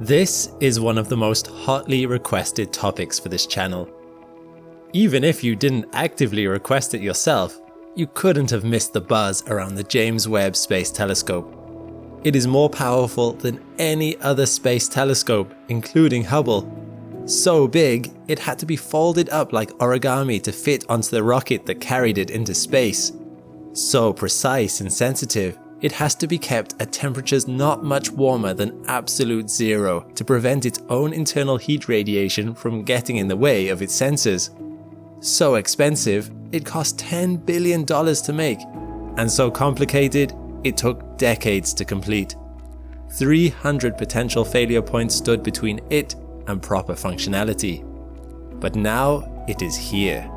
This is one of the most hotly requested topics for this channel. Even if you didn't actively request it yourself, you couldn't have missed the buzz around the James Webb Space Telescope. It is more powerful than any other space telescope, including Hubble. So big, it had to be folded up like origami to fit onto the rocket that carried it into space. So precise and sensitive, it has to be kept at temperatures not much warmer than absolute zero to prevent its own internal heat radiation from getting in the way of its sensors. So expensive, it cost $10 billion to make, and so complicated, it took decades to complete. 300 potential failure points stood between it and proper functionality. But now it is here.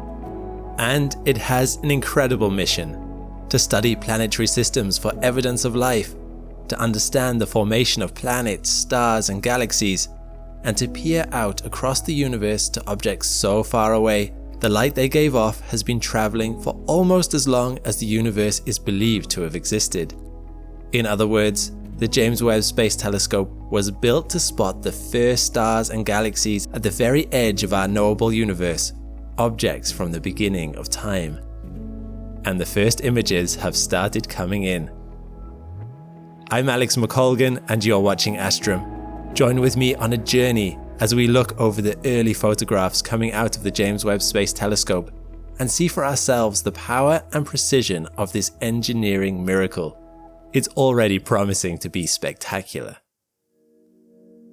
And it has an incredible mission: to study planetary systems for evidence of life, to understand the formation of planets, stars, and galaxies, and to peer out across the universe to objects so far away the light they gave off has been traveling for almost as long as the universe is believed to have existed. In other words, the James Webb Space Telescope was built to spot the first stars and galaxies at the very edge of our knowable universe, objects from the beginning of time. And the first images have started coming in. I'm Alex McColgan and you're watching Astrum. Join with me on a journey as we look over the early photographs coming out of the James Webb Space Telescope and see for ourselves the power and precision of this engineering miracle. It's already promising to be spectacular.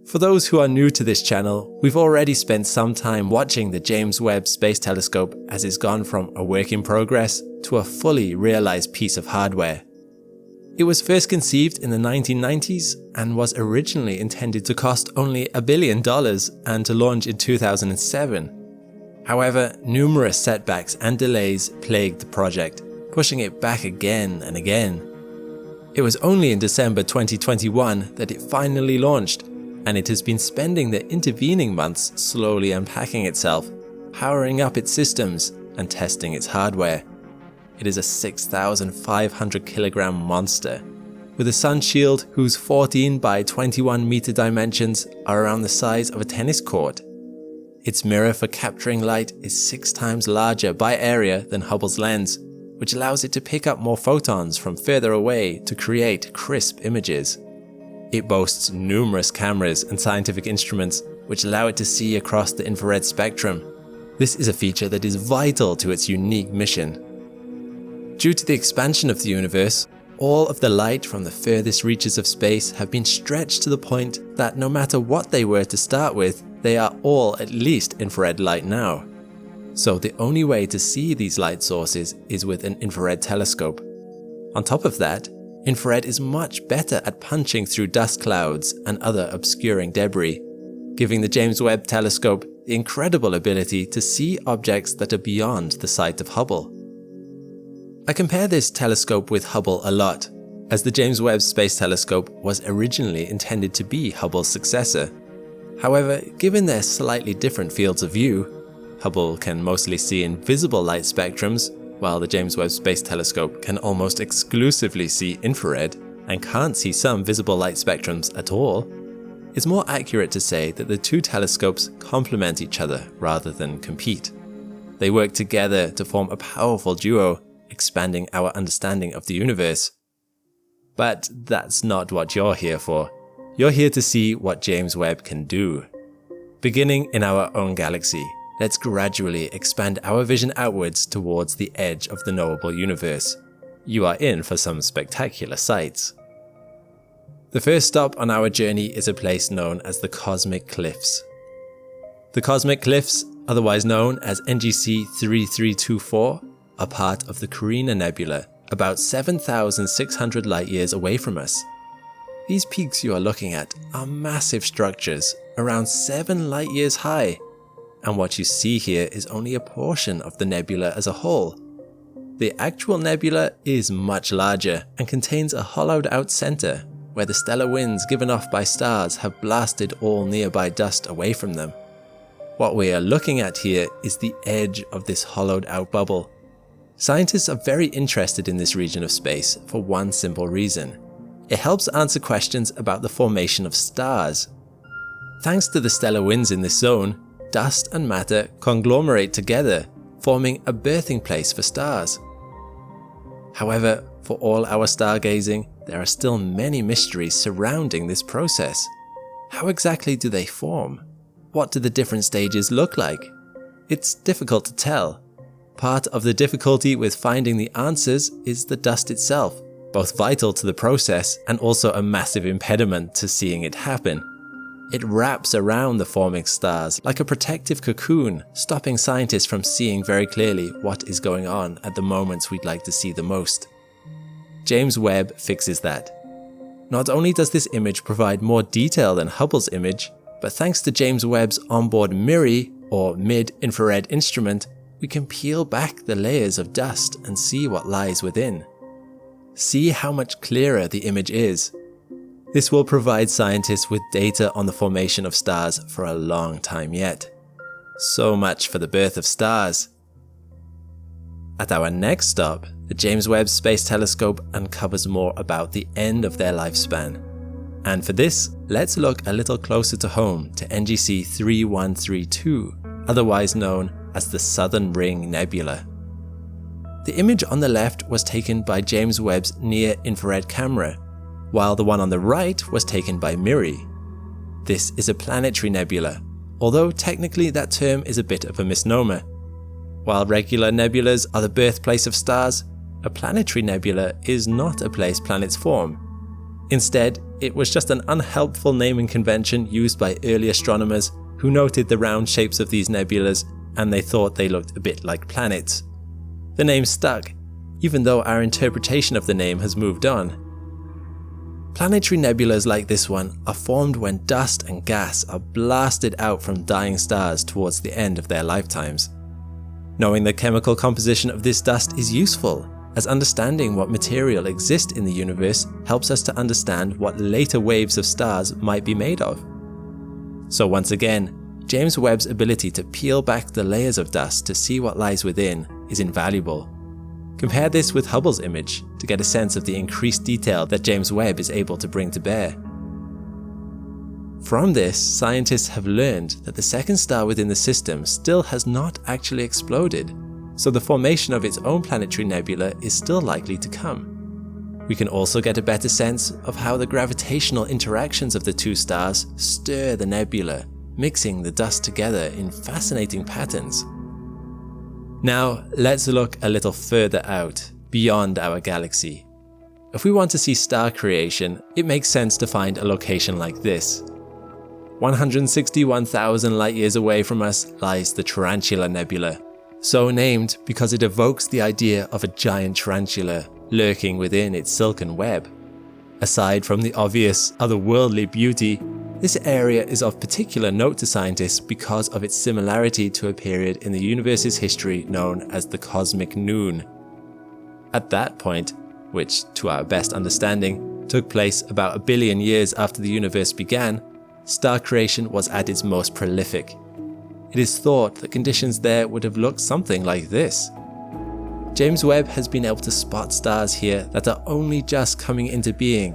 For those who are new to this channel, we've already spent some time watching the James Webb Space Telescope as it's gone from a work in progress to a fully realized piece of hardware. It was first conceived in the 1990s and was originally intended to cost only $1 billion and to launch in 2007. However, numerous setbacks and delays plagued the project, pushing it back again and again. It was only in December 2021 that it finally launched, and it has been spending the intervening months slowly unpacking itself, powering up its systems, and testing its hardware. It is a 6,500 kilogram monster, with a sun shield whose 14 by 21 meter dimensions are around the size of a tennis court. Its mirror for capturing light is 6 times larger by area than Hubble's lens, which allows it to pick up more photons from further away to create crisp images. It boasts numerous cameras and scientific instruments which allow it to see across the infrared spectrum. This is a feature that is vital to its unique mission. Due to the expansion of the universe, all of the light from the furthest reaches of space have been stretched to the point that no matter what they were to start with, they are all at least infrared light now. So the only way to see these light sources is with an infrared telescope. On top of that, infrared is much better at punching through dust clouds and other obscuring debris, giving the James Webb Telescope the incredible ability to see objects that are beyond the sight of Hubble. I compare this telescope with Hubble a lot, as the James Webb Space Telescope was originally intended to be Hubble's successor. However, given their slightly different fields of view, Hubble can mostly see in visible light spectrums, while the James Webb Space Telescope can almost exclusively see infrared and can't see some visible light spectrums at all. It's more accurate to say that the two telescopes complement each other rather than compete. They work together to form a powerful duo, expanding our understanding of the universe. But that's not what you're here for. You're here to see what James Webb can do. Beginning in our own galaxy, let's gradually expand our vision outwards towards the edge of the knowable universe. You are in for some spectacular sights. The first stop on our journey is a place known as the Cosmic Cliffs. The Cosmic Cliffs, otherwise known as NGC 3324, are part of the Carina Nebula, about 7,600 light-years away from us. These peaks you are looking at are massive structures, around 7 light-years high, and what you see here is only a portion of the nebula as a whole. The actual nebula is much larger and contains a hollowed-out center, where the stellar winds given off by stars have blasted all nearby dust away from them. What we are looking at here is the edge of this hollowed-out bubble. Scientists are very interested in this region of space for one simple reason. It helps answer questions about the formation of stars. Thanks to the stellar winds in this zone, dust and matter conglomerate together, forming a birthing place for stars. However, for all our stargazing, there are still many mysteries surrounding this process. How exactly do they form? What do the different stages look like? It's difficult to tell. Part of the difficulty with finding the answers is the dust itself, both vital to the process and also a massive impediment to seeing it happen. It wraps around the forming stars like a protective cocoon, stopping scientists from seeing very clearly what is going on at the moments we'd like to see the most. James Webb fixes that. Not only does this image provide more detail than Hubble's image, but thanks to James Webb's onboard MIRI, or mid-infrared instrument, we can peel back the layers of dust and see what lies within. See how much clearer the image is. This will provide scientists with data on the formation of stars for a long time yet. So much for the birth of stars. At our next stop, the James Webb Space Telescope uncovers more about the end of their lifespan. And for this, let's look a little closer to home to NGC 3132, otherwise known as the Southern Ring Nebula. The image on the left was taken by James Webb's near-infrared camera, while the one on the right was taken by MIRI. This is a planetary nebula, although technically that term is a bit of a misnomer. While regular nebulas are the birthplace of stars, a planetary nebula is not a place planets form. Instead, it was just an unhelpful naming convention used by early astronomers who noted the round shapes of these nebulas and they thought they looked a bit like planets. The name stuck, even though our interpretation of the name has moved on. Planetary nebulas like this one are formed when dust and gas are blasted out from dying stars towards the end of their lifetimes. Knowing the chemical composition of this dust is useful, as understanding what material exists in the universe helps us to understand what later waves of stars might be made of. So once again, James Webb's ability to peel back the layers of dust to see what lies within is invaluable. Compare this with Hubble's image to get a sense of the increased detail that James Webb is able to bring to bear. From this, scientists have learned that the second star within the system still has not actually exploded, so the formation of its own planetary nebula is still likely to come. We can also get a better sense of how the gravitational interactions of the two stars stir the nebula, mixing the dust together in fascinating patterns. Now, let's look a little further out, beyond our galaxy. If we want to see star creation, it makes sense to find a location like this. 161,000 light years away from us lies the Tarantula Nebula, so named because it evokes the idea of a giant tarantula lurking within its silken web. Aside from the obvious otherworldly beauty, this area is of particular note to scientists because of its similarity to a period in the universe's history known as the Cosmic Noon. At that point, which to our best understanding took place about 1 billion years after the universe began, star creation was at its most prolific. It is thought that conditions there would have looked something like this. James Webb has been able to spot stars here that are only just coming into being,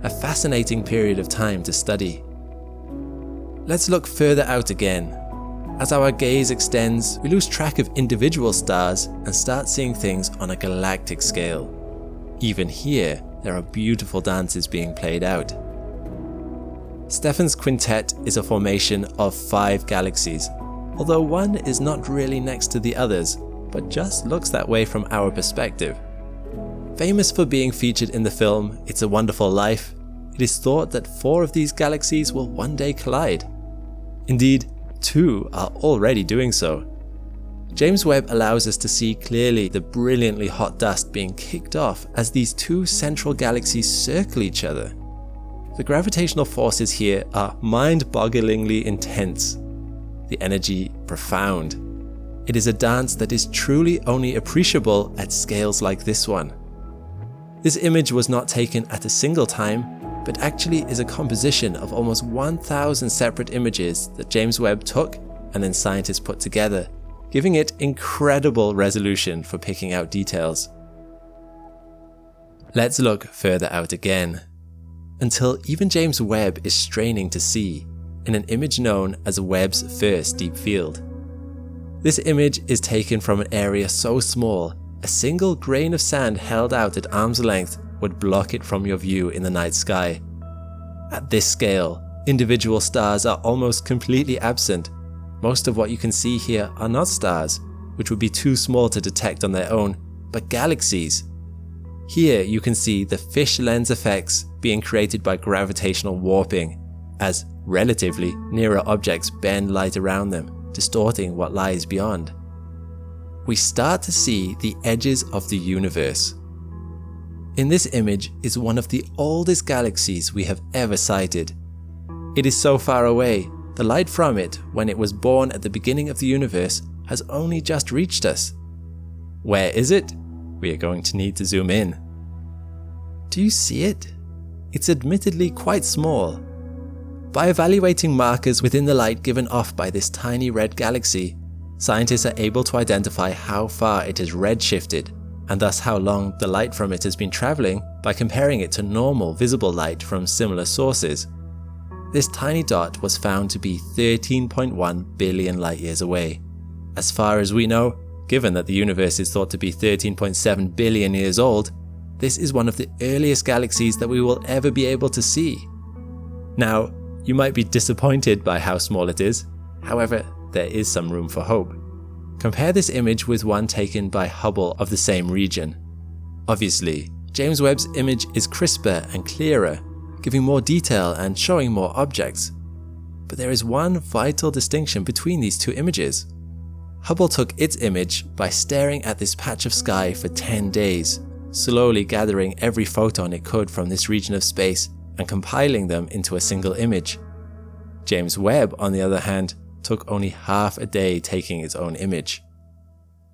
a fascinating period of time to study. Let's look further out again. As our gaze extends, we lose track of individual stars and start seeing things on a galactic scale. Even here, there are beautiful dances being played out. Stephan's quintet is a formation of 5 galaxies, although one is not really next to the others, but just looks that way from our perspective. Famous for being featured in the film It's a Wonderful Life, it is thought that 4 of these galaxies will one day collide. Indeed, 2 are already doing so. James Webb allows us to see clearly the brilliantly hot dust being kicked off as these 2 central galaxies circle each other. The gravitational forces here are mind-bogglingly intense, the energy profound. It is a dance that is truly only appreciable at scales like this one. This image was not taken at a single time, but actually is a composition of almost 1,000 separate images that James Webb took and then scientists put together, giving it incredible resolution for picking out details. Let's look further out again. Until even James Webb is straining to see, in an image known as Webb's first deep field. This image is taken from an area so small, a single grain of sand held out at arm's length would block it from your view in the night sky. At this scale, individual stars are almost completely absent. Most of what you can see here are not stars, which would be too small to detect on their own, but galaxies. Here you can see the fish lens effects being created by gravitational warping, as relatively nearer objects bend light around them, distorting what lies beyond. We start to see the edges of the universe. In this image is one of the oldest galaxies we have ever sighted. It is so far away, the light from it, when it was born at the beginning of the universe, has only just reached us. Where is it? We are going to need to zoom in. Do you see it? It's admittedly quite small. By evaluating markers within the light given off by this tiny red galaxy, scientists are able to identify how far it has redshifted, and thus how long the light from it has been traveling by comparing it to normal visible light from similar sources. This tiny dot was found to be 13.1 billion light years away. As far as we know, given that the universe is thought to be 13.7 billion years old, this is one of the earliest galaxies that we will ever be able to see. Now, you might be disappointed by how small it is. However, there is some room for hope. Compare this image with one taken by Hubble of the same region. Obviously, James Webb's image is crisper and clearer, giving more detail and showing more objects. But there is one vital distinction between these two images. Hubble took its image by staring at this patch of sky for 10 days, slowly gathering every photon it could from this region of space and compiling them into a single image. James Webb, on the other hand, took only half a day taking its own image.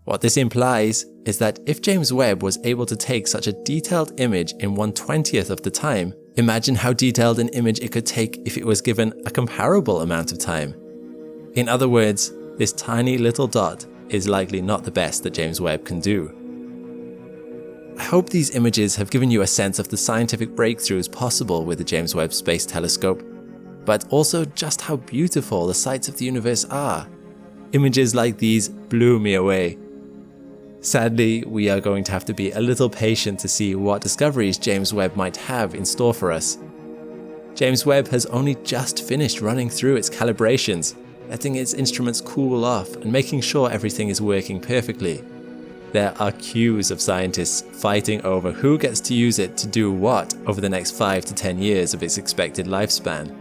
What this implies is that if James Webb was able to take such a detailed image in 1/20th of the time, imagine how detailed an image it could take if it was given a comparable amount of time. In other words, this tiny little dot is likely not the best that James Webb can do. I hope these images have given you a sense of the scientific breakthroughs possible with the James Webb Space Telescope, but also just how beautiful the sights of the universe are. Images like these blew me away. Sadly, we are going to have to be a little patient to see what discoveries James Webb might have in store for us. James Webb has only just finished running through its calibrations, letting its instruments cool off and making sure everything is working perfectly. There are queues of scientists fighting over who gets to use it to do what over the next 5 to 10 years of its expected lifespan.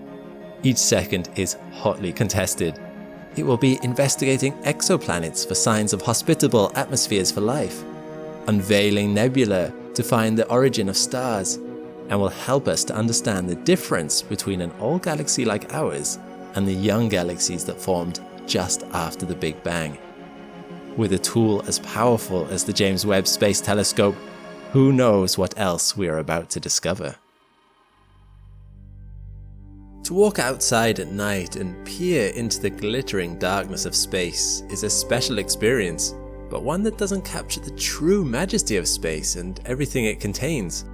Each second is hotly contested. It will be investigating exoplanets for signs of hospitable atmospheres for life, unveiling nebula to find the origin of stars, and will help us to understand the difference between an old galaxy like ours and the young galaxies that formed just after the Big Bang. With a tool as powerful as the James Webb Space Telescope, who knows what else we are about to discover? To walk outside at night and peer into the glittering darkness of space is a special experience, but one that doesn't capture the true majesty of space and everything it contains.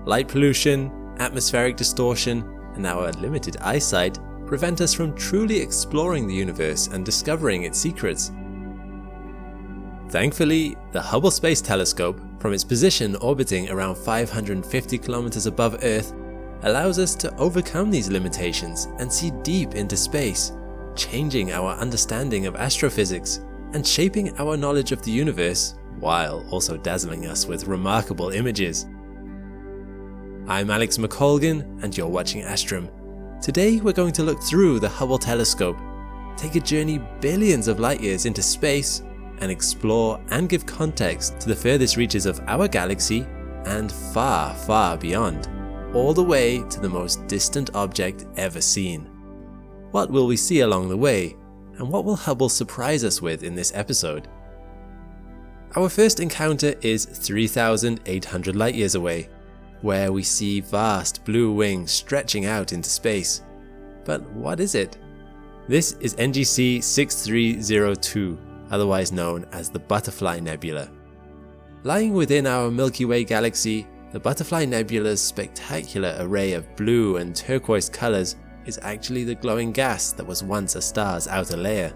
Light pollution, atmospheric distortion, and our limited eyesight prevent us from truly exploring the universe and discovering its secrets. Thankfully, the Hubble Space Telescope, from its position orbiting around 550 kilometers above Earth, allows us to overcome these limitations and see deep into space, changing our understanding of astrophysics and shaping our knowledge of the universe, while also dazzling us with remarkable images. I'm Alex McColgan, and you're watching Astrum. Today we're going to look through the Hubble telescope, take a journey billions of light years into space, and explore and give context to the furthest reaches of our galaxy and far, far beyond, all the way to the most distant object ever seen. What will we see along the way, and what will Hubble surprise us with in this episode? Our first encounter is 3,800 light years away, where we see vast blue wings stretching out into space. But what is it? This is NGC 6302, otherwise known as the Butterfly Nebula. Lying within our Milky Way galaxy, the Butterfly Nebula's spectacular array of blue and turquoise colors is actually the glowing gas that was once a star's outer layer.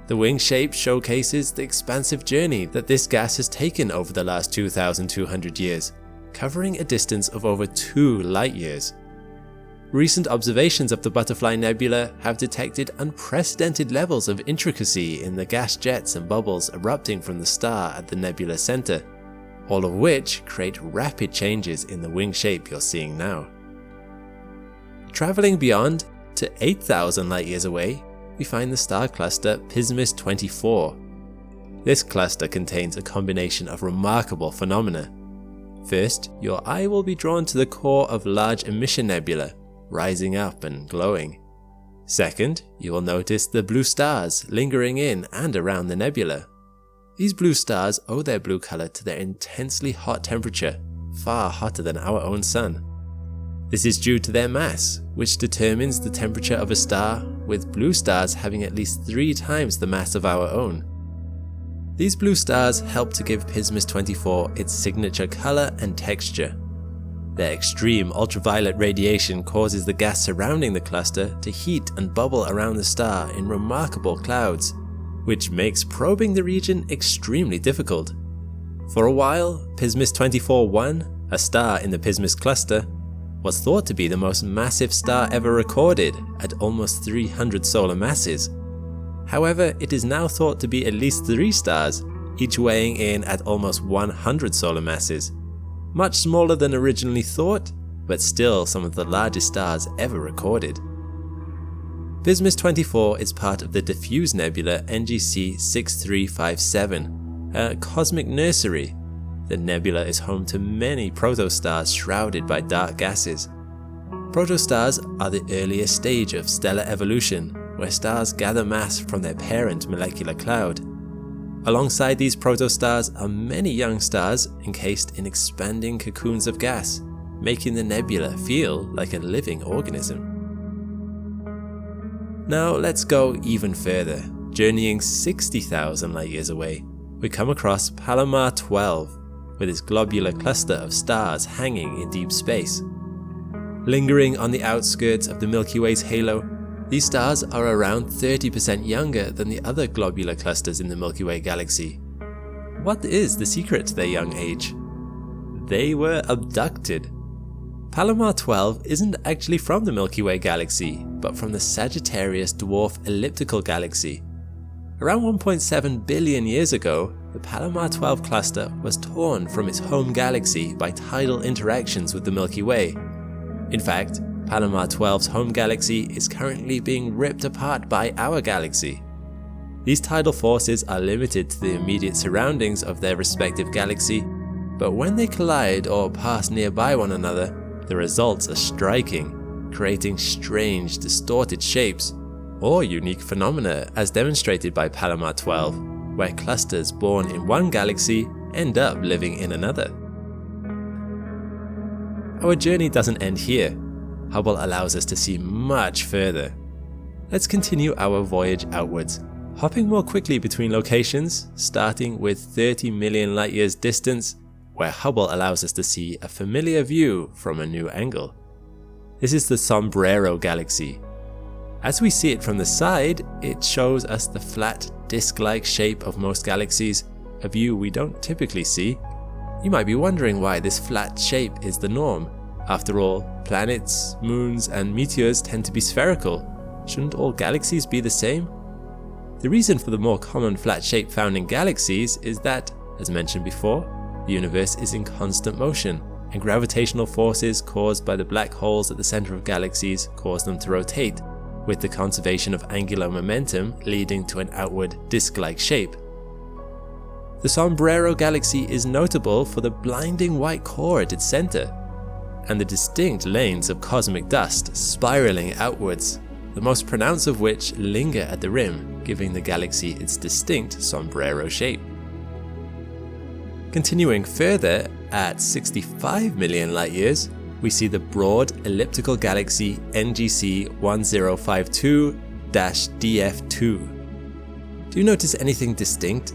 The wing shape showcases the expansive journey that this gas has taken over the last 2,200 years, covering a distance of over 2 light-years. Recent observations of the Butterfly Nebula have detected unprecedented levels of intricacy in the gas jets and bubbles erupting from the star at the nebula center, all of which create rapid changes in the wing shape you're seeing now. Traveling beyond to 8,000 light-years away, we find the star cluster Pismis 24. This cluster contains a combination of remarkable phenomena. First, your eye will be drawn to the core of large emission nebula, rising up and glowing. Second, you will notice the blue stars lingering in and around the nebula. These blue stars owe their blue color to their intensely hot temperature, far hotter than our own sun. This is due to their mass, which determines the temperature of a star, with blue stars having at least 3 times the mass of our own. These blue stars help to give Pismis 24 its signature color and texture. Their extreme ultraviolet radiation causes the gas surrounding the cluster to heat and bubble around the star in remarkable clouds, which makes probing the region extremely difficult. For a while, Pismis 24-1, a star in the Pismis cluster, was thought to be the most massive star ever recorded at almost 300 solar masses. However, it is now thought to be at least 3 stars, each weighing in at almost 100 solar masses. Much smaller than originally thought, but still some of the largest stars ever recorded. Pismis 24 is part of the diffuse nebula NGC 6357, a cosmic nursery. The nebula is home to many protostars shrouded by dark gases. Protostars are the earliest stage of stellar evolution, where stars gather mass from their parent molecular cloud. Alongside these protostars are many young stars encased in expanding cocoons of gas, making the nebula feel like a living organism. Now let's go even further. Journeying 60,000 light-years away, we come across Palomar 12, with its globular cluster of stars hanging in deep space. Lingering on the outskirts of the Milky Way's halo, these stars are around 30% younger than the other globular clusters in the Milky Way galaxy. What is the secret to their young age? They were abducted. Palomar 12 isn't actually from the Milky Way galaxy, but from the Sagittarius dwarf elliptical galaxy. Around 1.7 billion years ago, the Palomar 12 cluster was torn from its home galaxy by tidal interactions with the Milky Way. In fact, Palomar 12's home galaxy is currently being ripped apart by our galaxy. These tidal forces are limited to the immediate surroundings of their respective galaxy, but when they collide or pass nearby one another, the results are striking, creating strange, distorted shapes, or unique phenomena as demonstrated by Palomar 12, where clusters born in one galaxy end up living in another. Our journey doesn't end here. Hubble allows us to see much further. Let's continue our voyage outwards, hopping more quickly between locations, starting with 30 million light-years distance, where Hubble allows us to see a familiar view from a new angle. This is the Sombrero Galaxy. As we see it from the side, it shows us the flat, disc-like shape of most galaxies, a view we don't typically see. You might be wondering why this flat shape is the norm. After all, planets, moons, and meteors tend to be spherical. Shouldn't all galaxies be the same? The reason for the more common flat shape found in galaxies is that, as mentioned before, the universe is in constant motion, and gravitational forces caused by the black holes at the center of galaxies cause them to rotate, with the conservation of angular momentum leading to an outward disc-like shape. The Sombrero Galaxy is notable for the blinding white core at its center, and the distinct lanes of cosmic dust spiraling outwards, the most pronounced of which linger at the rim, giving the galaxy its distinct sombrero shape. Continuing further, at 65 million light-years, we see the broad elliptical galaxy NGC 1052-DF2. Do you notice anything distinct?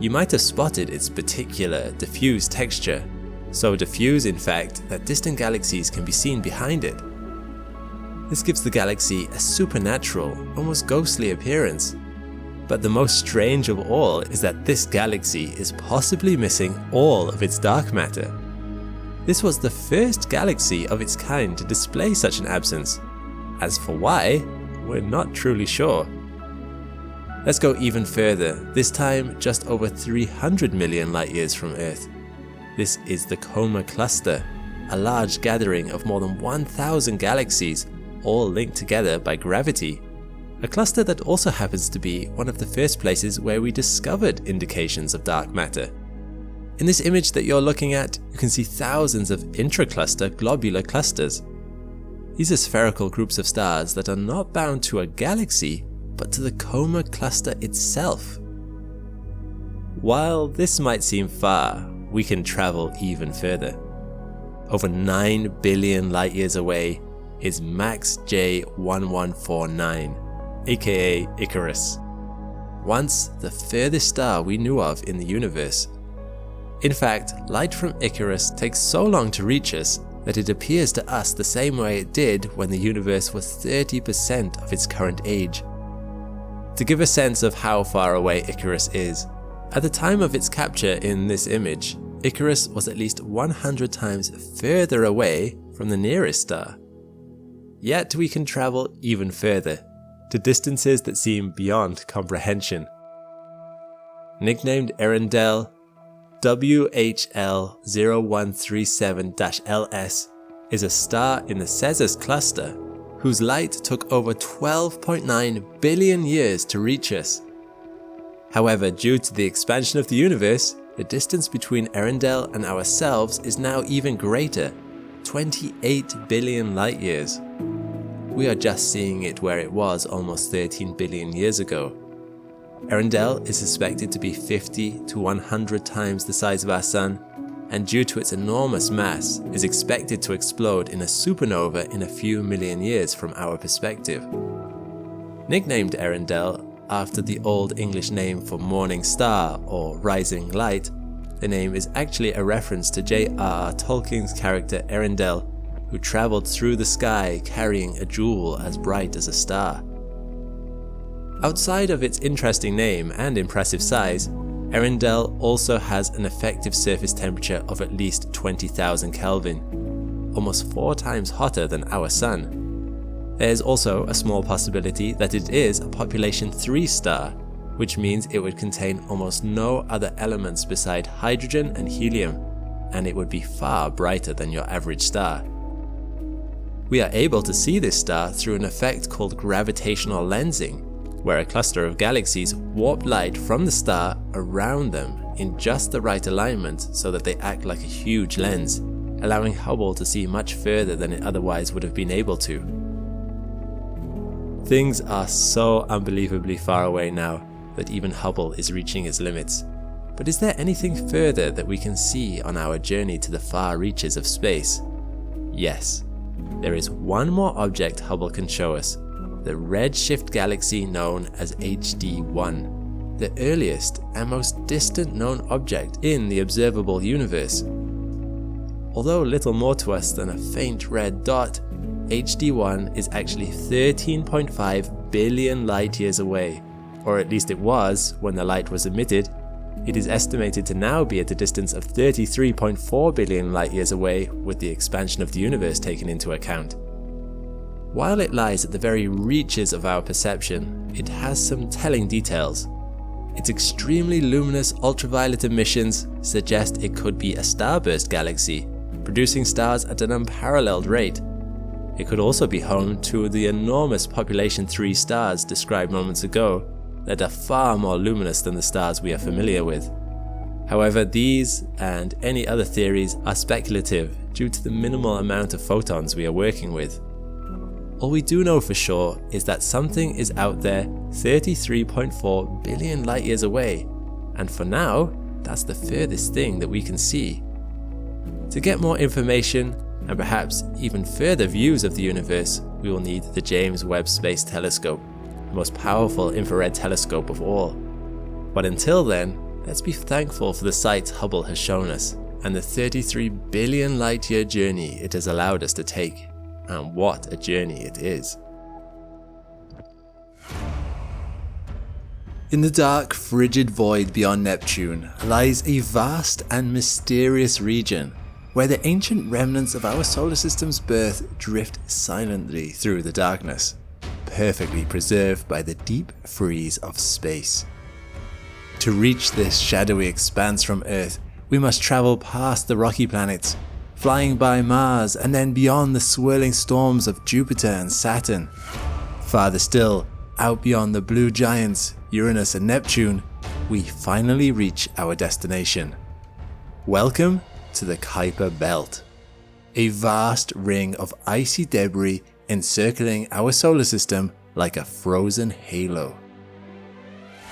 You might have spotted its particular diffuse texture, so diffuse in fact that distant galaxies can be seen behind it. This gives the galaxy a supernatural, almost ghostly appearance. But the most strange of all is that this galaxy is possibly missing all of its dark matter. This was the first galaxy of its kind to display such an absence. As for why, we're not truly sure. Let's go even further, this time just over 300 million light years from Earth. This is the Coma Cluster, a large gathering of more than 1,000 galaxies, all linked together by gravity. A cluster that also happens to be one of the first places where we discovered indications of dark matter. In this image that you're looking at, you can see thousands of intracluster globular clusters. These are spherical groups of stars that are not bound to a galaxy, but to the Coma Cluster itself. While this might seem far, we can travel even further. Over 9 billion light years away is Max J1149, aka Icarus, once the furthest star we knew of in the universe. In fact, light from Icarus takes so long to reach us that it appears to us the same way it did when the universe was 30% of its current age. To give a sense of how far away Icarus is, at the time of its capture in this image, Icarus was at least 100 times further away from the nearest star. Yet we can travel even further, to distances that seem beyond comprehension. Nicknamed Earendel, WHL0137-LS is a star in the Ceres cluster whose light took over 12.9 billion years to reach us. However, due to the expansion of the universe, the distance between Earendel and ourselves is now even greater, 28 billion light years. We are just seeing it where it was almost 13 billion years ago. Earendel is suspected to be 50 to 100 times the size of our Sun, and due to its enormous mass, is expected to explode in a supernova in a few million years from our perspective. Nicknamed Earendel after the Old English name for morning star or rising light, the name is actually a reference to J.R.R. Tolkien's character Earendel, who travelled through the sky carrying a jewel as bright as a star. Outside of its interesting name and impressive size, Earendel also has an effective surface temperature of at least 20,000 Kelvin, almost 4 times hotter than our Sun. There is also a small possibility that it is a population 3 star, which means it would contain almost no other elements beside hydrogen and helium, and it would be far brighter than your average star. We are able to see this star through an effect called gravitational lensing, where a cluster of galaxies warp light from the star around them in just the right alignment so that they act like a huge lens, allowing Hubble to see much further than it otherwise would have been able to. Things are so unbelievably far away now that even Hubble is reaching its limits. But is there anything further that we can see on our journey to the far reaches of space? Yes, there is one more object Hubble can show us, the redshift galaxy known as HD1, the earliest and most distant known object in the observable universe. Although little more to us than a faint red dot, HD1 is actually 13.5 billion light years away, or at least it was when the light was emitted. It is estimated to now be at a distance of 33.4 billion light years away with the expansion of the universe taken into account. While it lies at the very reaches of our perception, it has some telling details. Its extremely luminous ultraviolet emissions suggest it could be a starburst galaxy, producing stars at an unparalleled rate. It could also be home to the enormous population 3 stars described moments ago that are far more luminous than the stars we are familiar with. However, these and any other theories are speculative due to the minimal amount of photons we are working with. All we do know for sure is that something is out there 33.4 billion light years away, and for now, that's the furthest thing that we can see. To get more information, and perhaps even further views of the universe, we will need the James Webb Space Telescope, the most powerful infrared telescope of all. But until then, let's be thankful for the sights Hubble has shown us, and the 33 billion light year journey it has allowed us to take. and what a journey it is. In the dark, frigid void beyond Neptune lies a vast and mysterious region where the ancient remnants of our solar system's birth drift silently through the darkness, perfectly preserved by the deep freeze of space. To reach this shadowy expanse from Earth, we must travel past the rocky planets, flying by Mars and then beyond the swirling storms of Jupiter and Saturn. Farther still, out beyond the blue giants, Uranus and Neptune, we finally reach our destination. Welcome to the Kuiper Belt, a vast ring of icy debris encircling our solar system like a frozen halo.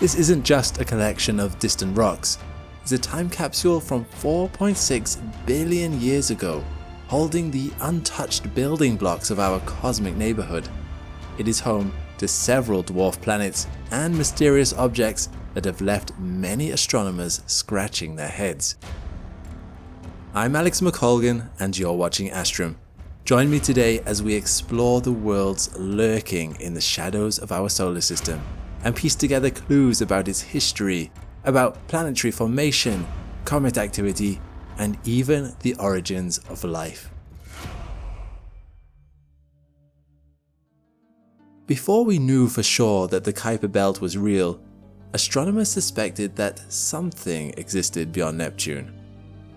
This isn't just a collection of distant rocks, it's a time capsule from 4.6 billion years ago, holding the untouched building blocks of our cosmic neighborhood. It is home to several dwarf planets and mysterious objects that have left many astronomers scratching their heads. I'm Alex McColgan and you're watching Astrum. Join me today as we explore the worlds lurking in the shadows of our solar system and piece together clues about its history, about planetary formation, comet activity, and even the origins of life. Before we knew for sure that the Kuiper Belt was real, astronomers suspected that something existed beyond Neptune.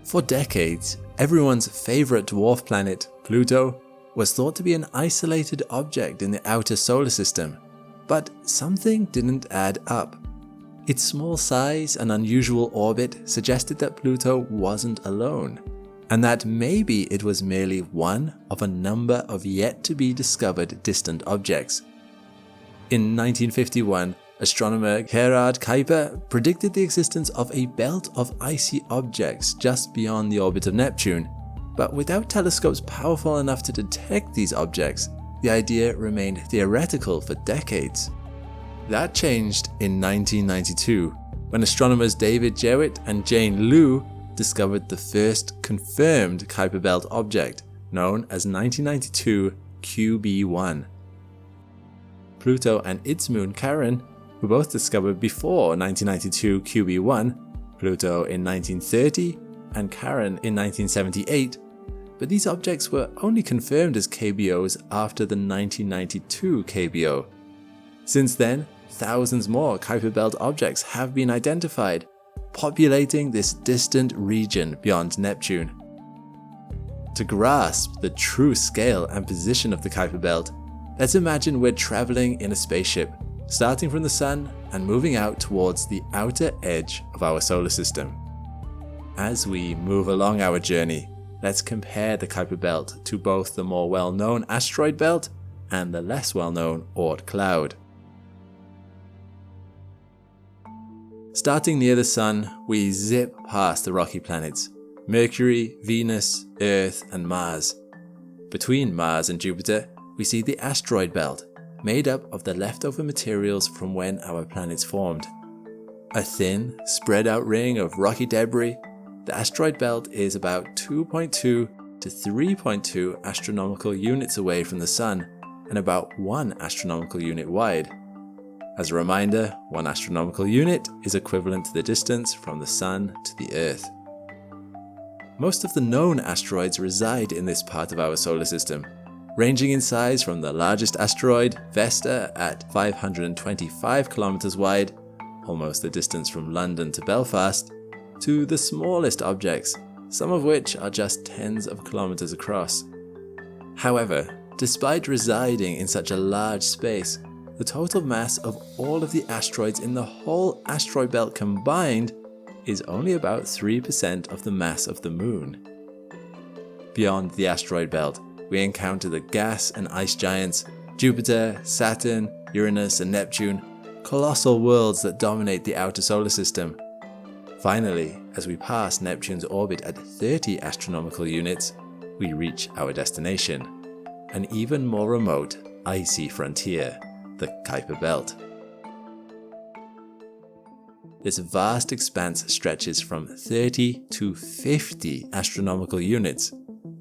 For decades, everyone's favorite dwarf planet, Pluto, was thought to be an isolated object in the outer solar system, but something didn't add up. Its small size and unusual orbit suggested that Pluto wasn't alone, and that maybe it was merely one of a number of yet-to-be discovered distant objects. In 1951, astronomer Gerhard Kuiper predicted the existence of a belt of icy objects just beyond the orbit of Neptune, but without telescopes powerful enough to detect these objects, the idea remained theoretical for decades. That changed in 1992, when astronomers David Jewitt and Jane Liu discovered the first confirmed Kuiper Belt object, known as 1992 QB1. Pluto and its moon Charon were both discovered before 1992 QB1, Pluto in 1930 and Charon in 1978, but these objects were only confirmed as KBOs after the 1992 KBO. Since then, thousands more Kuiper Belt objects have been identified, populating this distant region beyond Neptune. To grasp the true scale and position of the Kuiper Belt, let's imagine we're traveling in a spaceship, starting from the Sun and moving out towards the outer edge of our solar system. As we move along our journey, let's compare the Kuiper Belt to both the more well-known asteroid belt and the less well-known Oort cloud. Starting near the Sun, we zip past the rocky planets, Mercury, Venus, Earth, and Mars. Between Mars and Jupiter, we see the asteroid belt, made up of the leftover materials from when our planets formed. A thin, spread out ring of rocky debris, the asteroid belt is about 2.2 to 3.2 astronomical units away from the Sun and about 1 astronomical unit wide. As a reminder, 1 astronomical unit is equivalent to the distance from the Sun to the Earth. Most of the known asteroids reside in this part of our solar system, ranging in size from the largest asteroid, Vesta, at 525 kilometers wide, almost the distance from London to Belfast, to the smallest objects, some of which are just tens of kilometers across. However, despite residing in such a large space, the total mass of all of the asteroids in the whole asteroid belt combined is only about 3% of the mass of the Moon. Beyond the asteroid belt, we encounter the gas and ice giants, Jupiter, Saturn, Uranus, and Neptune, colossal worlds that dominate the outer solar system. Finally, as we pass Neptune's orbit at 30 astronomical units, we reach our destination, an even more remote, icy frontier, the Kuiper Belt. This vast expanse stretches from 30 to 50 astronomical units,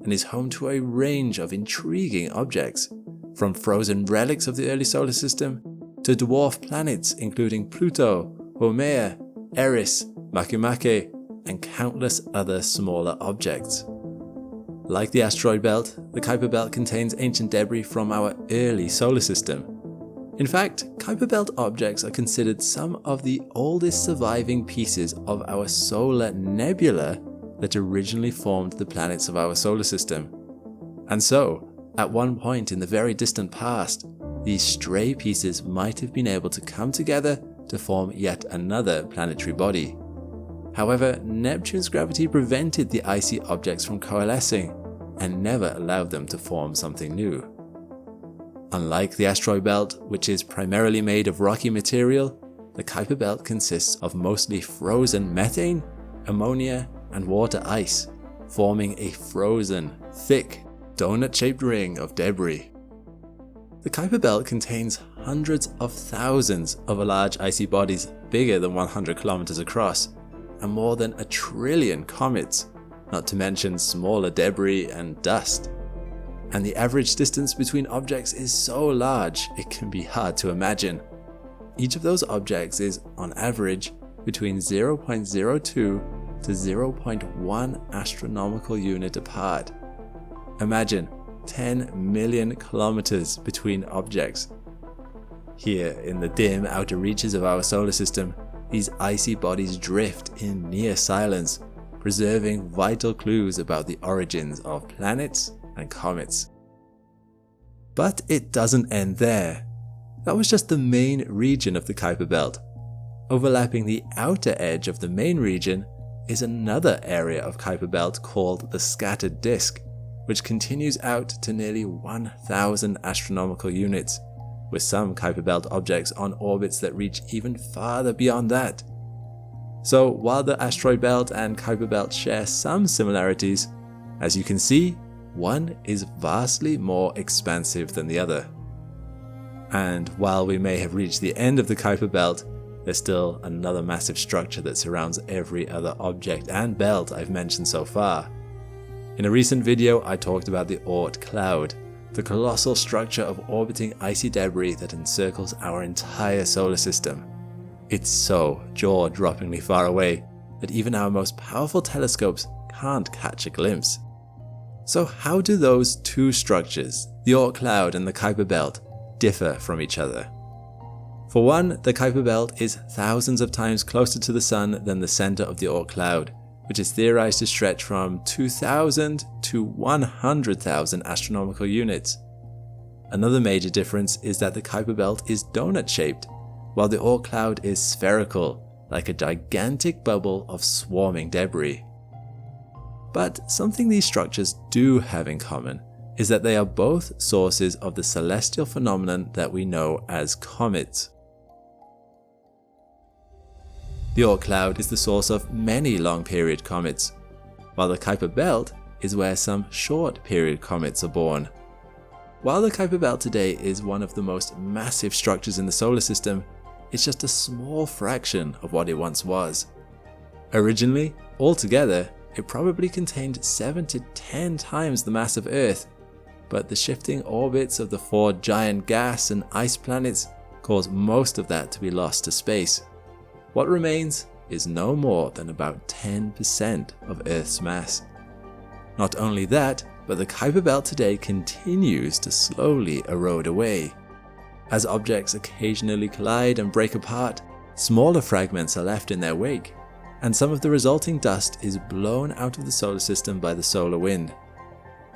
and and is home to a range of intriguing objects, from frozen relics of the early solar system to dwarf planets including Pluto, Haumea, Eris, Makemake, and countless other smaller objects. Like the asteroid belt, the Kuiper belt contains ancient debris from our early solar system. In fact, Kuiper belt objects are considered some of the oldest surviving pieces of our solar nebula that originally formed the planets of our solar system. And so, at one point in the very distant past, these stray pieces might have been able to come together to form yet another planetary body. However, Neptune's gravity prevented the icy objects from coalescing and never allowed them to form something new. Unlike the asteroid belt, which is primarily made of rocky material, the Kuiper belt consists of mostly frozen methane, ammonia, and water ice, forming a frozen, thick, donut-shaped ring of debris. The Kuiper belt contains hundreds of thousands of large icy bodies bigger than 100 kilometers across, and more than 1 trillion comets, not to mention smaller debris and dust. And the average distance between objects is so large it can be hard to imagine. Each of those objects is, on average, between 0.02 to 0.1 astronomical unit apart. Imagine 10 million kilometers between objects. Here, in the dim outer reaches of our solar system, these icy bodies drift in near silence, preserving vital clues about the origins of planets and comets. But it doesn't end there. That was just the main region of the Kuiper belt. Overlapping the outer edge of the main region is another area of Kuiper belt called the scattered disk, which continues out to nearly 1,000 astronomical units, with some Kuiper belt objects on orbits that reach even farther beyond that. So while the asteroid belt and Kuiper belt share some similarities, as you can see, one is vastly more expansive than the other. And while we may have reached the end of the Kuiper belt, there's still another massive structure that surrounds every other object and belt I've mentioned so far. In a recent video, I talked about the Oort cloud, the colossal structure of orbiting icy debris that encircles our entire solar system. It's so jaw-droppingly far away that even our most powerful telescopes can't catch a glimpse. So how do those two structures, the Oort cloud and the Kuiper belt, differ from each other? For one, the Kuiper belt is thousands of times closer to the Sun than the center of the Oort cloud, which is theorized to stretch from 2,000 to 100,000 astronomical units. Another major difference is that the Kuiper belt is donut-shaped, while the Oort cloud is spherical, like a gigantic bubble of swarming debris. But something these structures do have in common is that they are both sources of the celestial phenomenon that we know as comets. The Oort cloud is the source of many long-period comets, while the Kuiper belt is where some short-period comets are born. While the Kuiper belt today is one of the most massive structures in the solar system, it's just a small fraction of what it once was. Originally, altogether, it probably contained 7 to 10 times the mass of Earth, but the shifting orbits of the 4 giant gas and ice planets caused most of that to be lost to space. What remains is no more than about 10% of Earth's mass. Not only that, but the Kuiper belt today continues to slowly erode away. As objects occasionally collide and break apart, smaller fragments are left in their wake, and some of the resulting dust is blown out of the solar system by the solar wind.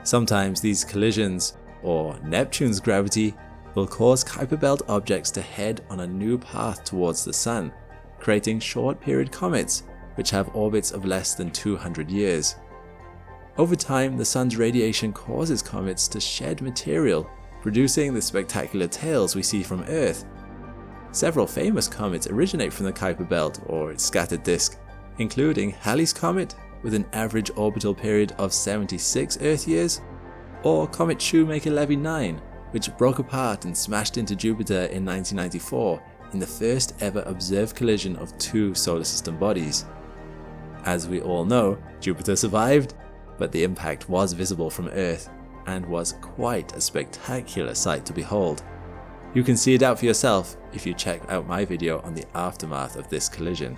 Sometimes these collisions, or Neptune's gravity, will cause Kuiper belt objects to head on a new path towards the Sun, creating short-period comets which have orbits of less than 200 years. Over time, the Sun's radiation causes comets to shed material, producing the spectacular tails we see from Earth. Several famous comets originate from the Kuiper belt or its scattered disk, including Halley's Comet with an average orbital period of 76 Earth years, or Comet Shoemaker-Levy 9, which broke apart and smashed into Jupiter in 1994 in the first ever observed collision of 2 solar system bodies. As we all know, Jupiter survived, but the impact was visible from Earth and was quite a spectacular sight to behold. You can see it out for yourself if you check out my video on the aftermath of this collision.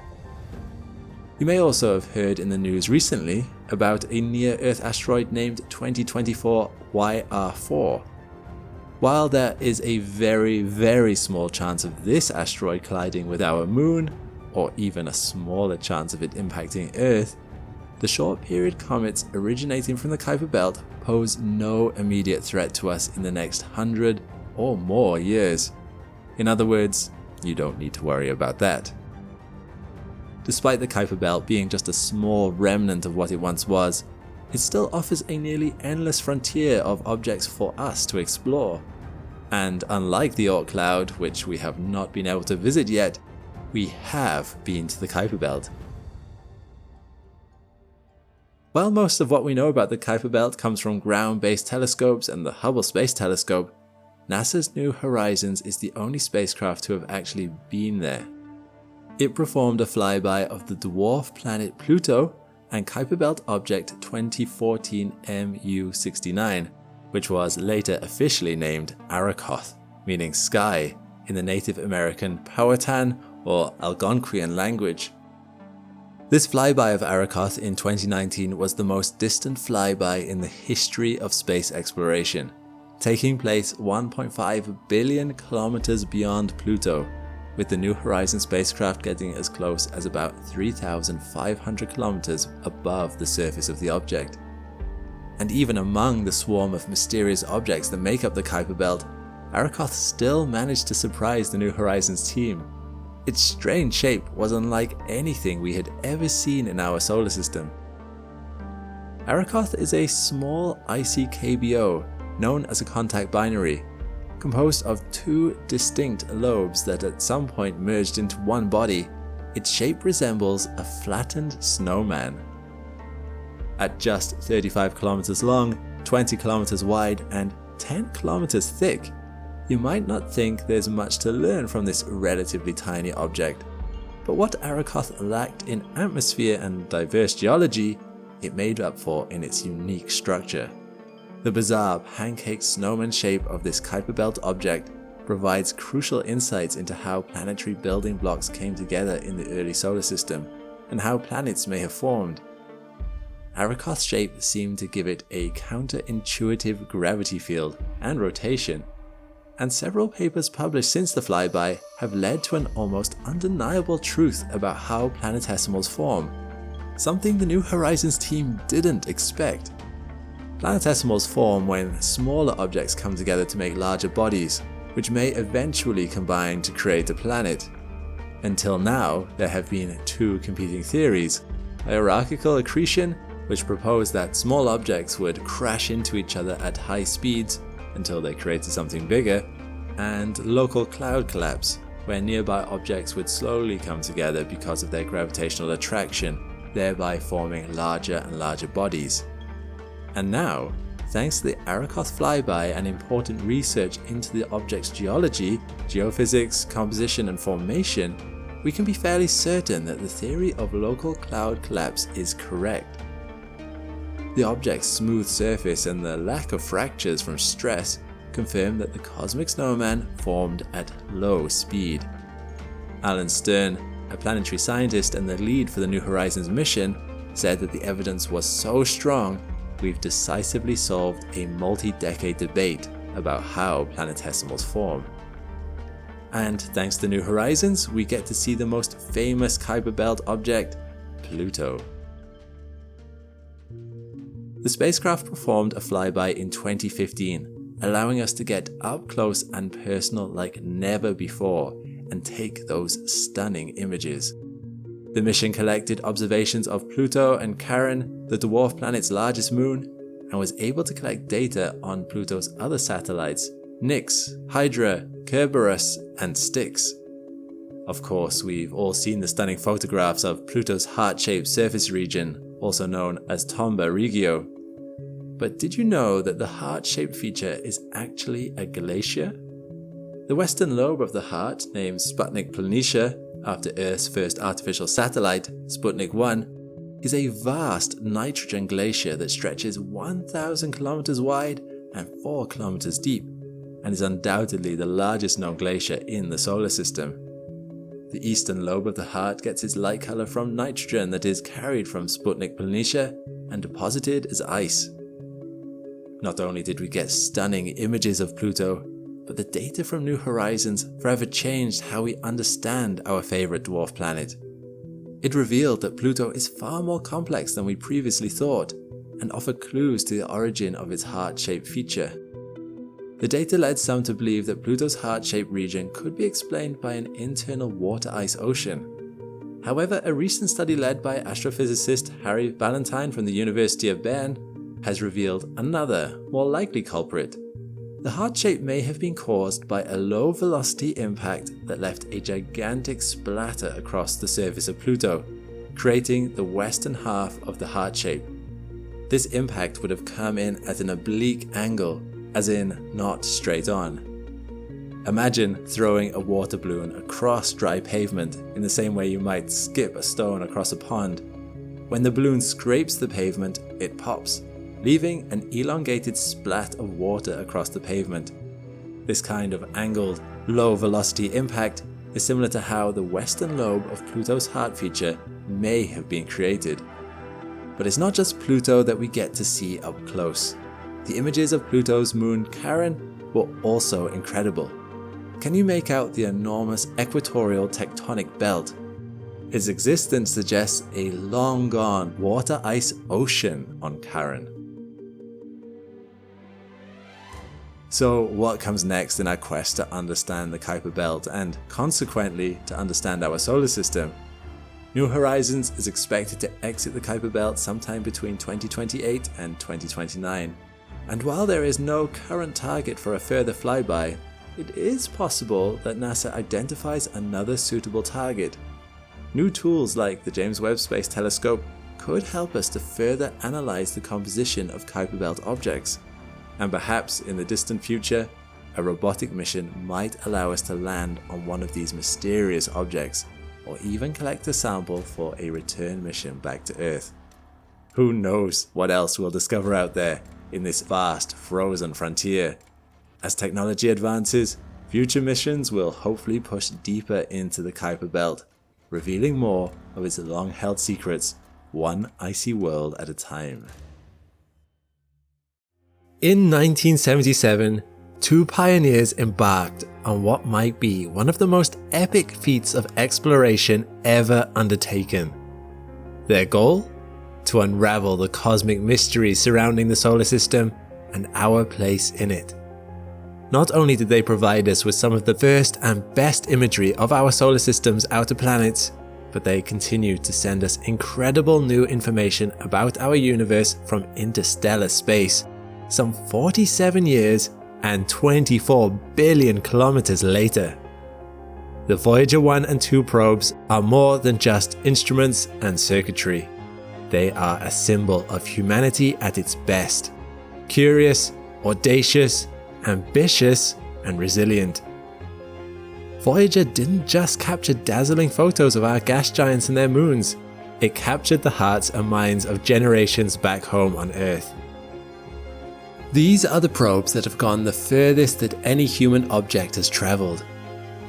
You may also have heard in the news recently about a near-Earth asteroid named 2024 YR4. While there is a very, very small chance of this asteroid colliding with our moon, or even a smaller chance of it impacting Earth, the short-period comets originating from the Kuiper Belt pose no immediate threat to us in the next 100 or more years. In other words, you don't need to worry about that. Despite the Kuiper Belt being just a small remnant of what it once was, it still offers a nearly endless frontier of objects for us to explore. And unlike the Oort cloud, which we have not been able to visit yet, we have been to the Kuiper Belt. While most of what we know about the Kuiper Belt comes from ground-based telescopes and the Hubble Space Telescope, NASA's New Horizons is the only spacecraft to have actually been there. It performed a flyby of the dwarf planet Pluto and Kuiper Belt object 2014 MU69, which was later officially named Arakoth, meaning sky, in the Native American Powhatan or Algonquian language. This flyby of Arakoth in 2019 was the most distant flyby in the history of space exploration, taking place 1.5 billion kilometers beyond Pluto, with the New Horizons spacecraft getting as close as about 3,500 kilometers above the surface of the object. And even among the swarm of mysterious objects that make up the Kuiper Belt, Arakoth still managed to surprise the New Horizons team. Its strange shape was unlike anything we had ever seen in our solar system. Arakoth is a small icy KBO known as a contact binary, composed of two distinct lobes that at some point merged into one body. Its shape resembles a flattened snowman. At just 35 kilometers long, 20 kilometers wide, and 10 kilometers thick, you might not think there's much to learn from this relatively tiny object. But what Arakoth lacked in atmosphere and diverse geology, it made up for in its unique structure. The bizarre pancake snowman shape of this Kuiper Belt object provides crucial insights into how planetary building blocks came together in the early solar system, and how planets may have formed. Arakoth's shape seemed to give it a counterintuitive gravity field and rotation, and several papers published since the flyby have led to an almost undeniable truth about how planetesimals form, something the New Horizons team didn't expect. Planetesimals form when smaller objects come together to make larger bodies, which may eventually combine to create a planet. Until now, there have been two competing theories: hierarchical accretion, which proposed that small objects would crash into each other at high speeds until they created something bigger, and local cloud collapse, where nearby objects would slowly come together because of their gravitational attraction, thereby forming larger and larger bodies. And now, thanks to the Arakoth flyby and important research into the object's geology, geophysics, composition and formation, we can be fairly certain that the theory of local cloud collapse is correct. The object's smooth surface and the lack of fractures from stress confirm that the cosmic snowman formed at low speed. Alan Stern, a planetary scientist and the lead for the New Horizons mission, said that the evidence was so strong, we've decisively solved a multi-decade debate about how planetesimals form. And thanks to New Horizons, we get to see the most famous Kuiper Belt object, Pluto. The spacecraft performed a flyby in 2015, allowing us to get up close and personal like never before and take those stunning images. The mission collected observations of Pluto and Charon, the dwarf planet's largest moon, and was able to collect data on Pluto's other satellites, Nix, Hydra, Kerberos, and Styx. Of course, we've all seen the stunning photographs of Pluto's heart-shaped surface region, also known as Tomba Regio. But did you know that the heart-shaped feature is actually a glacier? The western lobe of the heart, named Sputnik Planitia, after Earth's first artificial satellite, Sputnik 1, is a vast nitrogen glacier that stretches 1,000 kilometers wide and 4 kilometers deep, and is undoubtedly the largest known glacier in the solar system. The eastern lobe of the heart gets its light color from nitrogen that is carried from Sputnik Planitia and deposited as ice. Not only did we get stunning images of Pluto, but the data from New Horizons forever changed how we understand our favorite dwarf planet. It revealed that Pluto is far more complex than we previously thought, and offered clues to the origin of its heart-shaped feature. The data led some to believe that Pluto's heart-shaped region could be explained by an internal water-ice ocean. However, a recent study led by astrophysicist Harry Ballantyne from the University of Bern has revealed another, more likely culprit. The heart shape may have been caused by a low-velocity impact that left a gigantic splatter across the surface of Pluto, creating the western half of the heart shape. This impact would have come in at an oblique angle, as in not straight on. Imagine throwing a water balloon across dry pavement in the same way you might skip a stone across a pond. When the balloon scrapes the pavement, it pops, leaving an elongated splat of water across the pavement. This kind of angled, low-velocity impact is similar to how the western lobe of Pluto's heart feature may have been created. But it's not just Pluto that we get to see up close. The images of Pluto's moon Charon were also incredible. Can you make out the enormous equatorial tectonic belt? Its existence suggests a long-gone water-ice ocean on Charon. So what comes next in our quest to understand the Kuiper Belt and, consequently, to understand our solar system? New Horizons is expected to exit the Kuiper Belt sometime between 2028 and 2029. And while there is no current target for a further flyby, it is possible that NASA identifies another suitable target. New tools like the James Webb Space Telescope could help us to further analyze the composition of Kuiper Belt objects. And perhaps in the distant future, a robotic mission might allow us to land on one of these mysterious objects, or even collect a sample for a return mission back to Earth. Who knows what else we'll discover out there in this vast frozen frontier. As technology advances, future missions will hopefully push deeper into the Kuiper Belt, revealing more of its long-held secrets, one icy world at a time. In 1977, two pioneers embarked on what might be one of the most epic feats of exploration ever undertaken. Their goal? To unravel the cosmic mysteries surrounding the solar system and our place in it. Not only did they provide us with some of the first and best imagery of our solar system's outer planets, but they continued to send us incredible new information about our universe from interstellar space, some 47 years and 24 billion kilometers later. The Voyager 1 and 2 probes are more than just instruments and circuitry. They are a symbol of humanity at its best. Curious, audacious, ambitious, and resilient. Voyager didn't just capture dazzling photos of our gas giants and their moons. It captured the hearts and minds of generations back home on Earth. These are the probes that have gone the furthest that any human object has traveled.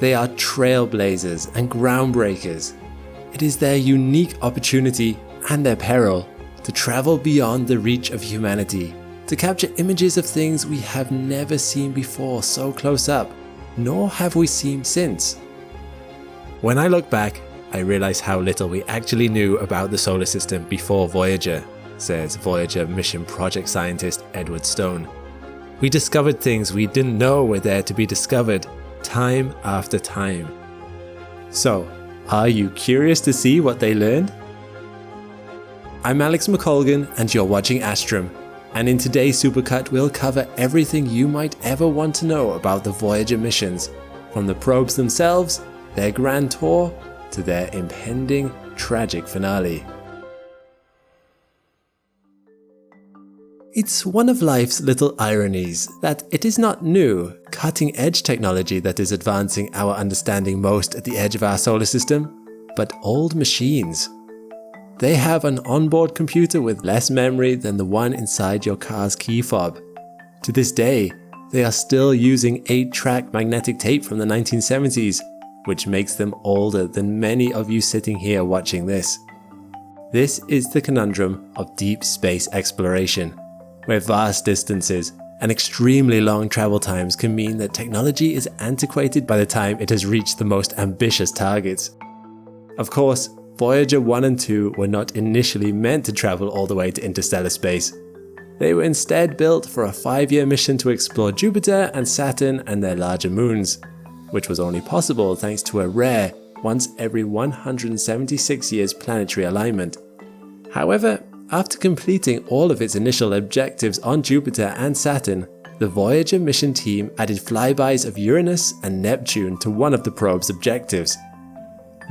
They are trailblazers and groundbreakers. It is their unique opportunity and their peril to travel beyond the reach of humanity, to capture images of things we have never seen before so close up, nor have we seen since. When I look back, I realize how little we actually knew about the solar system before Voyager, says Voyager mission project scientist Edward Stone. We discovered things we didn't know were there to be discovered, time after time. So, are you curious to see what they learned? I'm Alex McColgan and you're watching Astrum, and in today's Supercut we'll cover everything you might ever want to know about the Voyager missions, from the probes themselves, their grand tour, to their impending tragic finale. It's one of life's little ironies that it is not new, cutting-edge technology that is advancing our understanding most at the edge of our solar system, but old machines. They have an onboard computer with less memory than the one inside your car's key fob. To this day, they are still using 8-track magnetic tape from the 1970s, which makes them older than many of you sitting here watching this. This is the conundrum of deep space exploration, where vast distances and extremely long travel times can mean that technology is antiquated by the time it has reached the most ambitious targets. Of course, Voyager 1 and 2 were not initially meant to travel all the way to interstellar space. They were instead built for a 5-year mission to explore Jupiter and Saturn and their larger moons, which was only possible thanks to a rare, once every 176 years planetary alignment. However, after completing all of its initial objectives on Jupiter and Saturn, the Voyager mission team added flybys of Uranus and Neptune to one of the probe's objectives.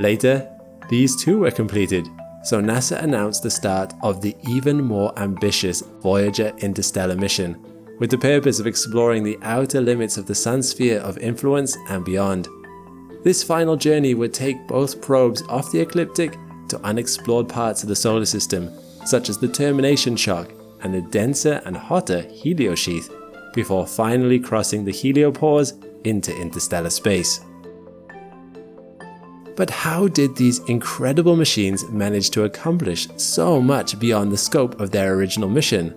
Later, these too were completed, so NASA announced the start of the even more ambitious Voyager interstellar mission, with the purpose of exploring the outer limits of the Sun's sphere of influence and beyond. This final journey would take both probes off the ecliptic to unexplored parts of the solar system, such as the termination shock and the denser and hotter heliosheath, before finally crossing the heliopause into interstellar space. But how did these incredible machines manage to accomplish so much beyond the scope of their original mission?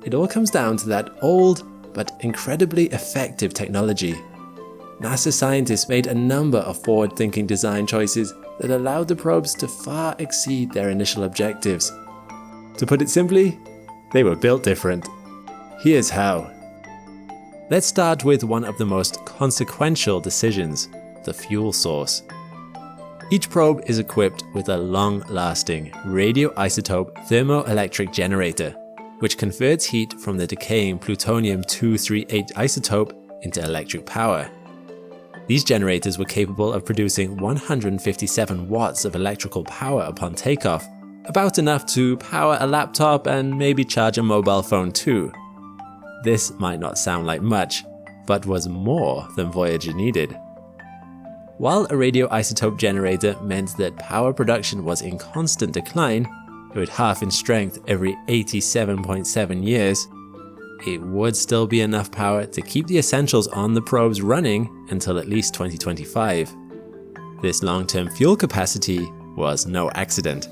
It all comes down to that old but incredibly effective technology. NASA scientists made a number of forward-thinking design choices that allowed the probes to far exceed their initial objectives. To put it simply, they were built different. Here's how. Let's start with one of the most consequential decisions: the fuel source. Each probe is equipped with a long-lasting radioisotope thermoelectric generator, which converts heat from the decaying plutonium-238 isotope into electric power. These generators were capable of producing 157 watts of electrical power upon takeoff, about enough to power a laptop and maybe charge a mobile phone too. This might not sound like much, but was more than Voyager needed. While a radioisotope generator meant that power production was in constant decline, it would half in strength every 87.7 years, it would still be enough power to keep the essentials on the probes running until at least 2025. This long-term fuel capacity was no accident.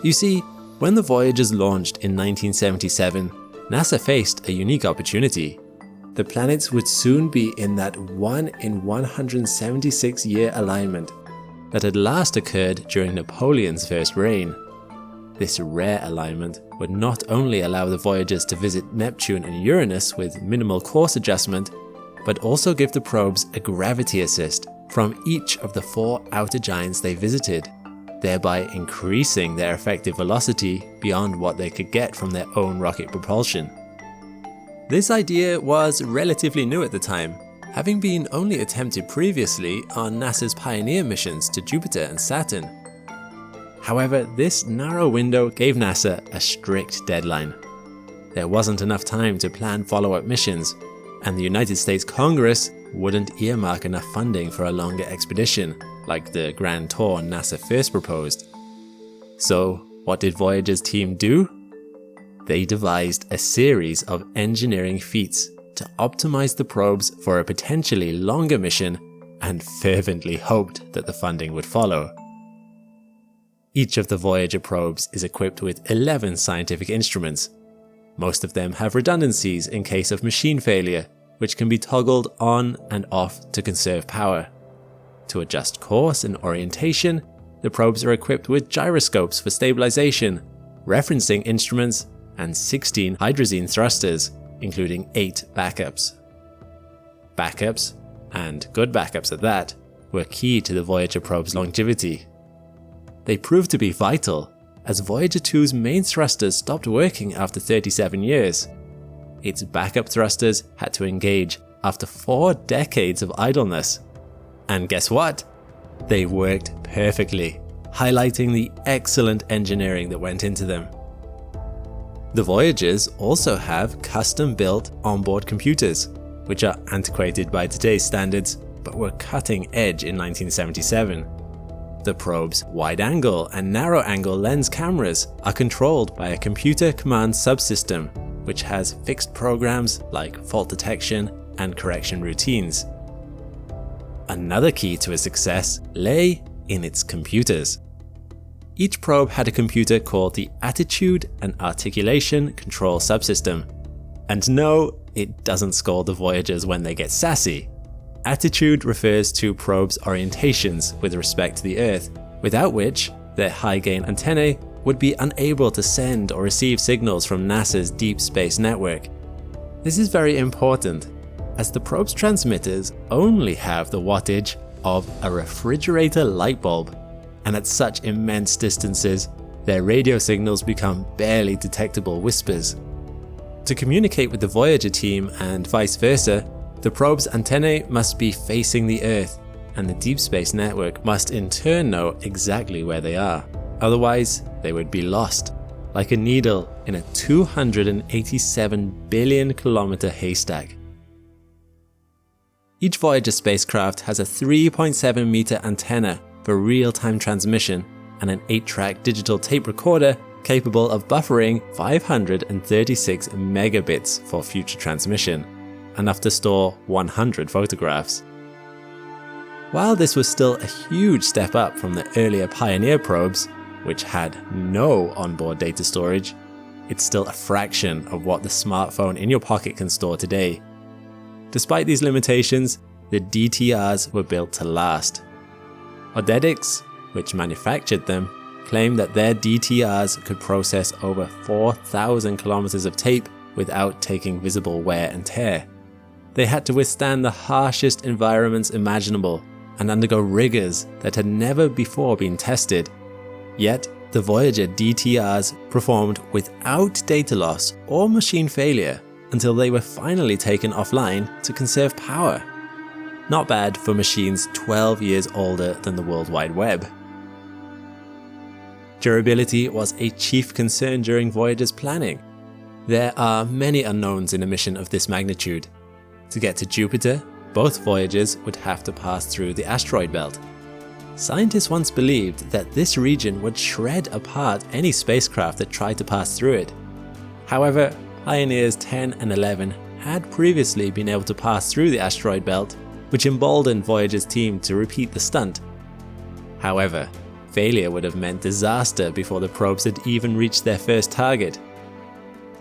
You see, when the Voyagers launched in 1977, NASA faced a unique opportunity. The planets would soon be in that 1 in 176 year alignment that had last occurred during Napoleon's first reign. This rare alignment would not only allow the Voyagers to visit Neptune and Uranus with minimal course adjustment, but also give the probes a gravity assist from each of the 4 outer giants they visited, thereby increasing their effective velocity beyond what they could get from their own rocket propulsion. This idea was relatively new at the time, having been only attempted previously on NASA's Pioneer missions to Jupiter and Saturn. However, this narrow window gave NASA a strict deadline. There wasn't enough time to plan follow-up missions, and the United States Congress wouldn't earmark enough funding for a longer expedition, like the Grand Tour NASA first proposed. So, what did Voyager's team do? They devised a series of engineering feats to optimize the probes for a potentially longer mission and fervently hoped that the funding would follow. Each of the Voyager probes is equipped with 11 scientific instruments. Most of them have redundancies in case of machine failure, which can be toggled on and off to conserve power. To adjust course and orientation, the probes are equipped with gyroscopes for stabilization, referencing instruments, and 16 hydrazine thrusters, including 8 backups. Backups, and good backups at that, were key to the Voyager probe's longevity. They proved to be vital, as Voyager 2's main thrusters stopped working after 37 years. Its backup thrusters had to engage after 4 decades of idleness. And guess what? They worked perfectly, highlighting the excellent engineering that went into them. The Voyagers also have custom-built onboard computers, which are antiquated by today's standards, but were cutting edge in 1977. The probe's wide-angle and narrow-angle lens cameras are controlled by a computer command subsystem, which has fixed programs like fault detection and correction routines. Another key to its success lay in its computers. Each probe had a computer called the Attitude and Articulation Control Subsystem. And no, it doesn't scold the Voyagers when they get sassy. Attitude refers to probes' orientations with respect to the Earth, without which their high-gain antennae would be unable to send or receive signals from NASA's Deep Space Network. This is very important, as the probe's transmitters only have the wattage of a refrigerator light bulb, and at such immense distances, their radio signals become barely detectable whispers. To communicate with the Voyager team and vice versa, the probe's antennae must be facing the Earth, and the Deep Space Network must in turn know exactly where they are. Otherwise, they would be lost, like a needle in a 287 billion kilometer haystack. Each Voyager spacecraft has a 3.7 meter antenna for real-time transmission and an 8-track digital tape recorder capable of buffering 536 megabits for future transmission, enough to store 100 photographs. While this was still a huge step up from the earlier Pioneer probes, which had no onboard data storage, it's still a fraction of what the smartphone in your pocket can store today. Despite these limitations, the DTRs were built to last. Odetics, which manufactured them, claimed that their DTRs could process over 4,000 kilometers of tape without taking visible wear and tear. They had to withstand the harshest environments imaginable and undergo rigors that had never before been tested. Yet, the Voyager DTRs performed without data loss or machine failure until they were finally taken offline to conserve power. Not bad for machines 12 years older than the World Wide Web. Durability was a chief concern during Voyager's planning. There are many unknowns in a mission of this magnitude. To get to Jupiter, both Voyagers would have to pass through the asteroid belt. Scientists once believed that this region would shred apart any spacecraft that tried to pass through it. However, Pioneers 10 and 11 had previously been able to pass through the asteroid belt, which emboldened Voyager's team to repeat the stunt. However, failure would have meant disaster before the probes had even reached their first target.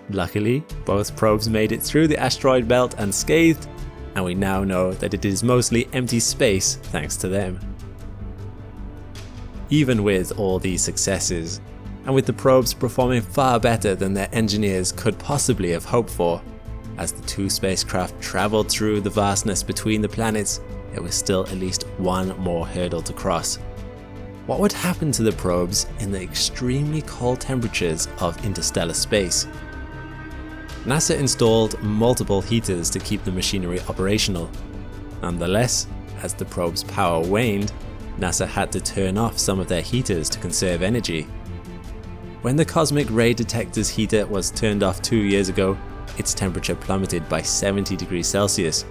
Luckily, both probes made it through the asteroid belt unscathed, and we now know that it is mostly empty space thanks to them. Even with all these successes, and with the probes performing far better than their engineers could possibly have hoped for, as the two spacecraft traveled through the vastness between the planets, there was still at least one more hurdle to cross. What would happen to the probes in the extremely cold temperatures of interstellar space? NASA installed multiple heaters to keep the machinery operational. Nonetheless, as the probe's power waned, NASA had to turn off some of their heaters to conserve energy. When the Cosmic Ray Detector's heater was turned off 2 years ago, its temperature plummeted by 70 degrees Celsius.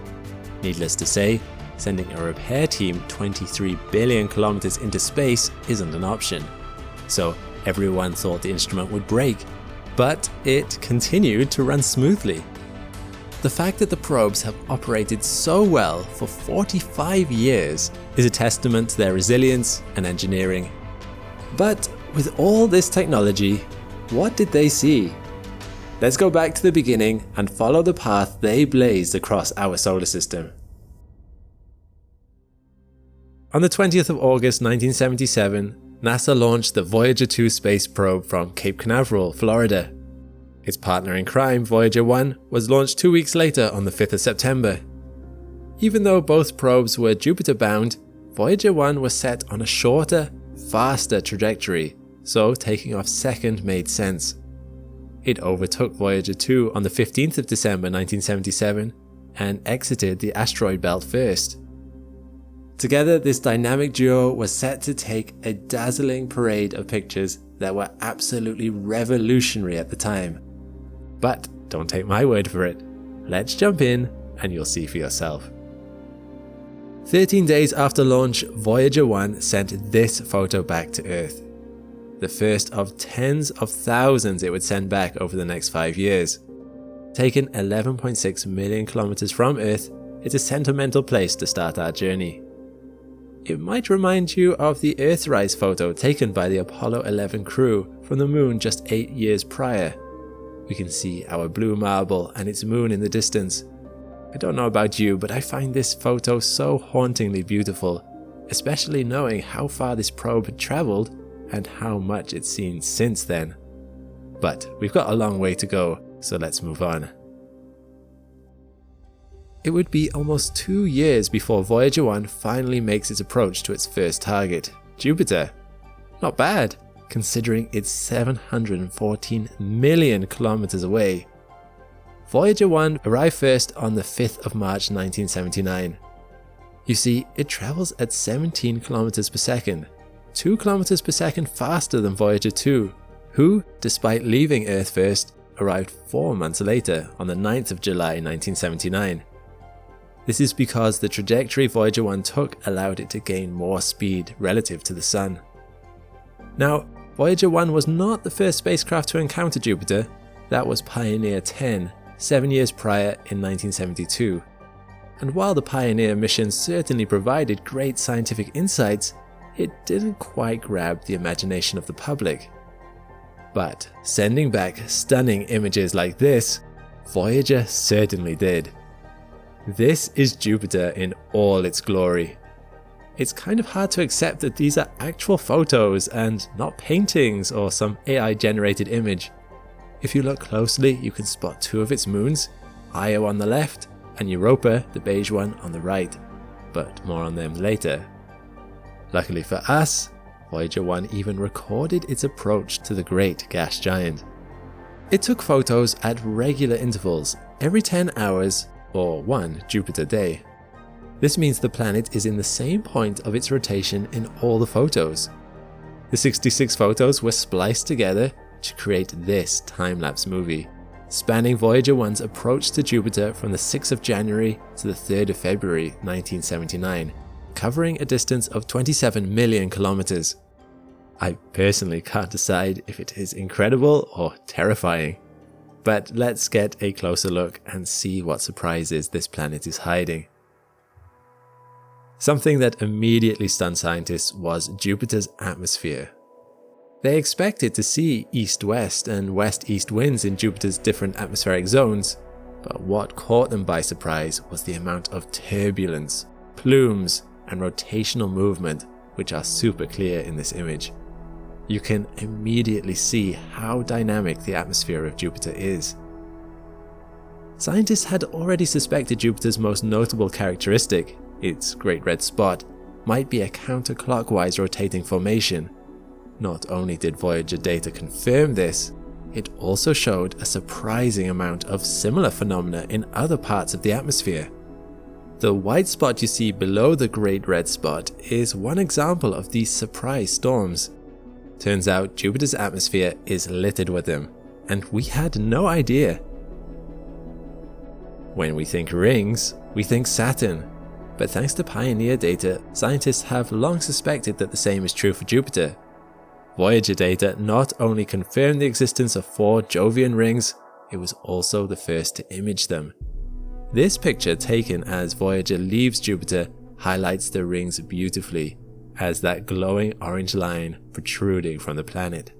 Needless to say, sending a repair team 23 billion kilometers into space isn't an option. So everyone thought the instrument would break, but it continued to run smoothly. The fact that the probes have operated so well for 45 years is a testament to their resilience and engineering. But with all this technology, what did they see? Let's go back to the beginning and follow the path they blazed across our solar system. On the 20th of August 1977, NASA launched the Voyager 2 space probe from Cape Canaveral, Florida. Its partner in crime, Voyager 1, was launched 2 weeks later on the 5th of September. Even though both probes were Jupiter-bound, Voyager 1 was set on a shorter, faster trajectory, so taking off second made sense. It overtook Voyager 2 on the 15th of December 1977 and exited the asteroid belt first. Together, this dynamic duo was set to take a dazzling parade of pictures that were absolutely revolutionary at the time. But don't take my word for it. Let's jump in and you'll see for yourself. 13 days after launch, Voyager 1 sent this photo back to Earth. The first of tens of thousands it would send back over the next 5 years. Taken 11.6 million kilometers from Earth, it's a sentimental place to start our journey. It might remind you of the Earthrise photo taken by the Apollo 11 crew from the moon just 8 years prior. We can see our blue marble and its moon in the distance. I don't know about you, but I find this photo so hauntingly beautiful, especially knowing how far this probe had travelled and how much it's seen since then. But we've got a long way to go, so let's move on. It would be almost 2 years before Voyager 1 finally makes its approach to its first target, Jupiter. Not bad, considering it's 714 million kilometers away. Voyager 1 arrived first on the 5th of March 1979. You see, it travels at 17 kilometers per second, 2 kilometers per second faster than Voyager 2, who, despite leaving Earth first, arrived 4 months later on the 9th of July 1979. This is because the trajectory Voyager 1 took allowed it to gain more speed relative to the Sun. Now, Voyager 1 was not the first spacecraft to encounter Jupiter. That was Pioneer 10, 7 years prior in 1972. And while the Pioneer mission certainly provided great scientific insights, it didn't quite grab the imagination of the public. But sending back stunning images like this, Voyager certainly did. This is Jupiter in all its glory. It's kind of hard to accept that these are actual photos and not paintings or some AI-generated image. If you look closely, you can spot 2 of its moons, Io on the left and Europa, the beige one, on the right, but more on them later. Luckily for us, Voyager 1 even recorded its approach to the great gas giant. It took photos at regular intervals, every 10 hours or 1 Jupiter day. This means the planet is in the same point of its rotation in all the photos. The 66 photos were spliced together to create this time-lapse movie, spanning Voyager 1's approach to Jupiter from the 6th of January to the 3rd of February 1979, covering a distance of 27 million kilometers. I personally can't decide if it is incredible or terrifying. But let's get a closer look and see what surprises this planet is hiding. Something that immediately stunned scientists was Jupiter's atmosphere. They expected to see east-west and west-east winds in Jupiter's different atmospheric zones, but what caught them by surprise was the amount of turbulence, plumes, and rotational movement, which are super clear in this image. You can immediately see how dynamic the atmosphere of Jupiter is. Scientists had already suspected Jupiter's most notable characteristic, its Great Red Spot, might be a counterclockwise rotating formation. Not only did Voyager data confirm this, it also showed a surprising amount of similar phenomena in other parts of the atmosphere. The white spot you see below the Great Red Spot is one example of these surprise storms. Turns out Jupiter's atmosphere is littered with them, and we had no idea. When we think rings, we think Saturn, but thanks to Pioneer data, scientists have long suspected that the same is true for Jupiter. Voyager data not only confirmed the existence of 4 Jovian rings, it was also the first to image them. This picture, taken as Voyager leaves Jupiter, highlights the rings beautifully, as that glowing orange line protruding from the planet.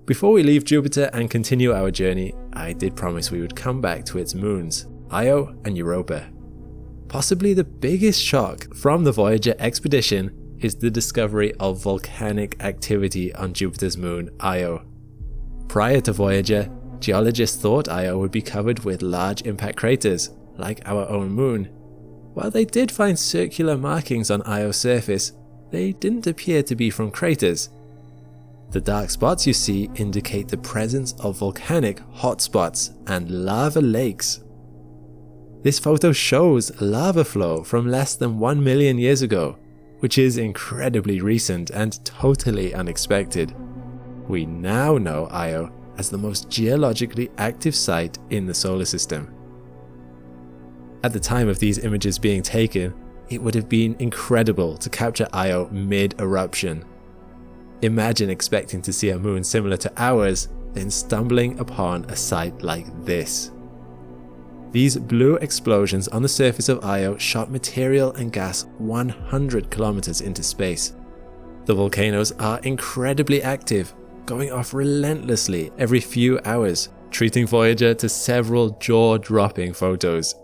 Before we leave Jupiter and continue our journey, I did promise we would come back to its moons, Io and Europa. Possibly the biggest shock from the Voyager expedition is the discovery of volcanic activity on Jupiter's moon, Io. Prior to Voyager, geologists thought Io would be covered with large impact craters, like our own moon. While they did find circular markings on Io's surface, they didn't appear to be from craters. The dark spots you see indicate the presence of volcanic hotspots and lava lakes. This photo shows lava flow from less than 1 million years ago, which is incredibly recent and totally unexpected. We now know Io as the most geologically active site in the solar system. At the time of these images being taken, it would have been incredible to capture Io mid-eruption. Imagine expecting to see a moon similar to ours, then stumbling upon a sight like this. These blue explosions on the surface of Io shot material and gas 100 kilometers into space. The volcanoes are incredibly active, going off relentlessly every few hours, treating Voyager to several jaw-dropping photos.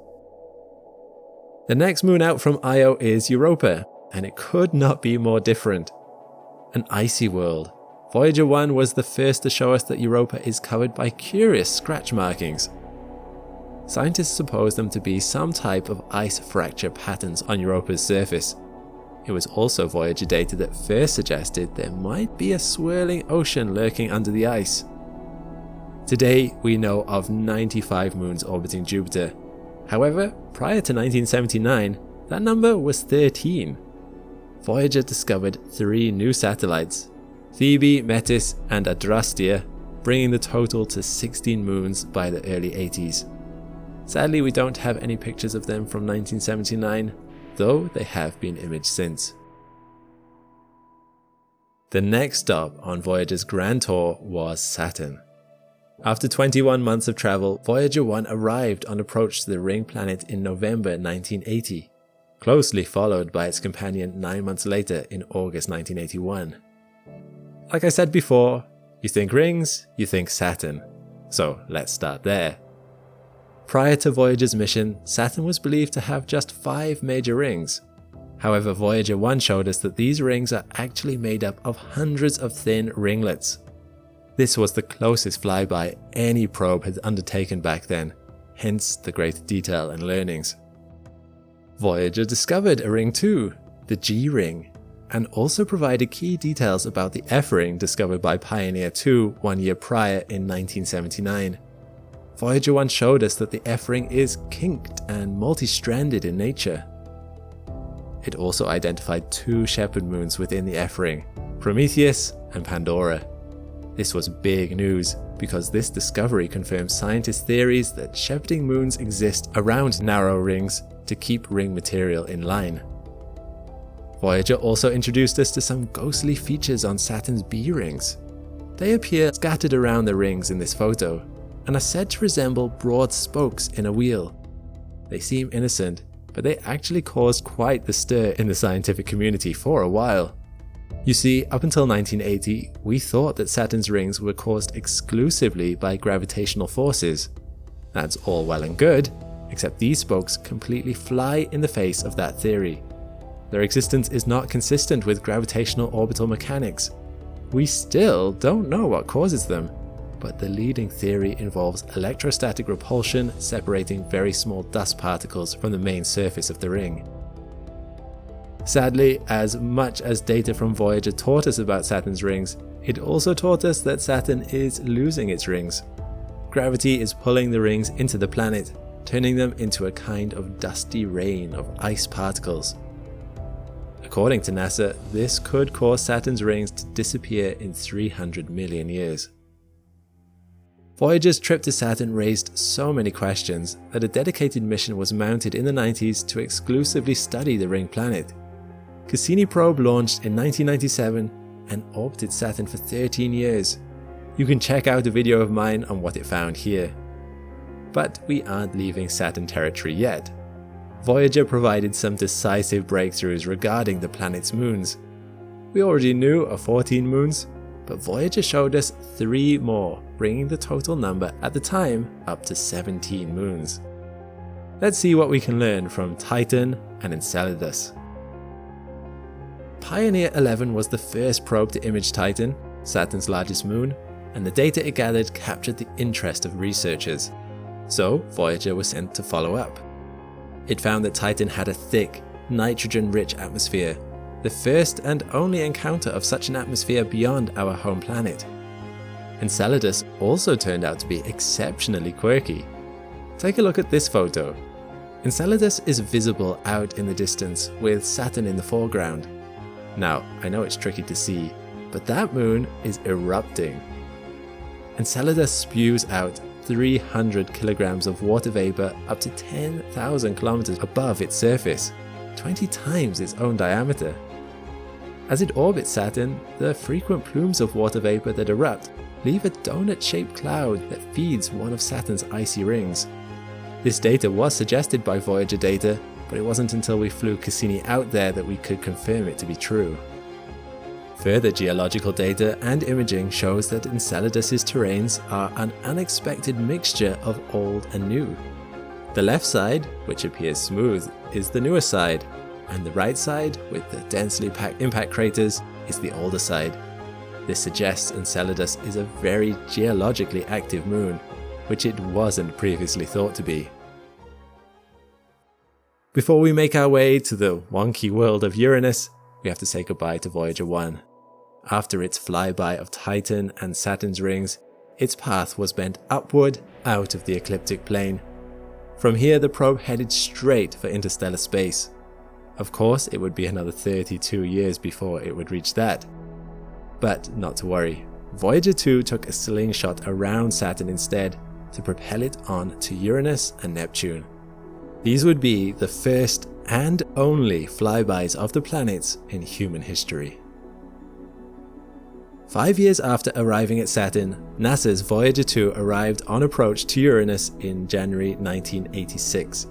The next moon out from Io is Europa, and it could not be more different. An icy world. Voyager 1 was the first to show us that Europa is covered by curious scratch markings. Scientists suppose them to be some type of ice fracture patterns on Europa's surface. It was also Voyager data that first suggested there might be a swirling ocean lurking under the ice. Today, we know of 95 moons orbiting Jupiter. However, prior to 1979, that number was 13. Voyager discovered 3 new satellites, Phoebe, Metis, and Adrastea, bringing the total to 16 moons by the early 80s. Sadly, we don't have any pictures of them from 1979, though they have been imaged since. The next stop on Voyager's grand tour was Saturn. After 21 months of travel, Voyager 1 arrived on approach to the ring planet in November 1980, closely followed by its companion 9 months later in August 1981. Like I said before, you think rings, you think Saturn. So let's start there. Prior to Voyager's mission, Saturn was believed to have just 5 major rings. However, Voyager 1 showed us that these rings are actually made up of hundreds of thin ringlets. This was the closest flyby any probe had undertaken back then, hence the great detail and learnings. Voyager discovered a ring too, the G ring, and also provided key details about the F ring discovered by Pioneer 2 1 year prior in 1979. Voyager 1 showed us that the F ring is kinked and multi-stranded in nature. It also identified 2 Sheppard moons within the F ring, Prometheus and Pandora. This was big news because this discovery confirms scientists' theories that shepherding moons exist around narrow rings to keep ring material in line. Voyager also introduced us to some ghostly features on Saturn's B rings. They appear scattered around the rings in this photo and are said to resemble broad spokes in a wheel. They seem innocent, but they actually caused quite the stir in the scientific community for a while. You see, up until 1980, we thought that Saturn's rings were caused exclusively by gravitational forces. That's all well and good, except these spokes completely fly in the face of that theory. Their existence is not consistent with gravitational orbital mechanics. We still don't know what causes them, but the leading theory involves electrostatic repulsion separating very small dust particles from the main surface of the ring. Sadly, as much as data from Voyager taught us about Saturn's rings, it also taught us that Saturn is losing its rings. Gravity is pulling the rings into the planet, turning them into a kind of dusty rain of ice particles. According to NASA, this could cause Saturn's rings to disappear in 300 million years. Voyager's trip to Saturn raised so many questions that a dedicated mission was mounted in the 90s to exclusively study the ring planet. Cassini probe launched in 1997 and orbited Saturn for 13 years. You can check out a video of mine on what it found here. But we aren't leaving Saturn territory yet. Voyager provided some decisive breakthroughs regarding the planet's moons. We already knew of 14 moons, but Voyager showed us 3 more, bringing the total number at the time up to 17 moons. Let's see what we can learn from Titan and Enceladus. Pioneer 11 was the first probe to image Titan, Saturn's largest moon, and the data it gathered captured the interest of researchers. So Voyager was sent to follow up. It found that Titan had a thick, nitrogen-rich atmosphere, the first and only encounter of such an atmosphere beyond our home planet. Enceladus also turned out to be exceptionally quirky. Take a look at this photo. Enceladus is visible out in the distance with Saturn in the foreground. Now, I know it's tricky to see, but that moon is erupting. Enceladus spews out 300 kilograms of water vapor up to 10,000 kilometers above its surface, 20 times its own diameter. As it orbits Saturn, the frequent plumes of water vapor that erupt leave a donut-shaped cloud that feeds one of Saturn's icy rings. This data was suggested by Voyager data, but it wasn't until we flew Cassini out there that we could confirm it to be true. Further geological data and imaging shows that Enceladus's terrains are an unexpected mixture of old and new. The left side, which appears smooth, is the newer side, and the right side, with the densely packed impact craters, is the older side. This suggests Enceladus is a very geologically active moon, which it wasn't previously thought to be. Before we make our way to the wonky world of Uranus, we have to say goodbye to Voyager 1. After its flyby of Titan and Saturn's rings, its path was bent upward out of the ecliptic plane. From here, the probe headed straight for interstellar space. Of course, it would be another 32 years before it would reach that. But not to worry, Voyager 2 took a slingshot around Saturn instead to propel it on to Uranus and Neptune. These would be the first and only flybys of the planets in human history. 5 years after arriving at Saturn, NASA's Voyager 2 arrived on approach to Uranus in January 1986.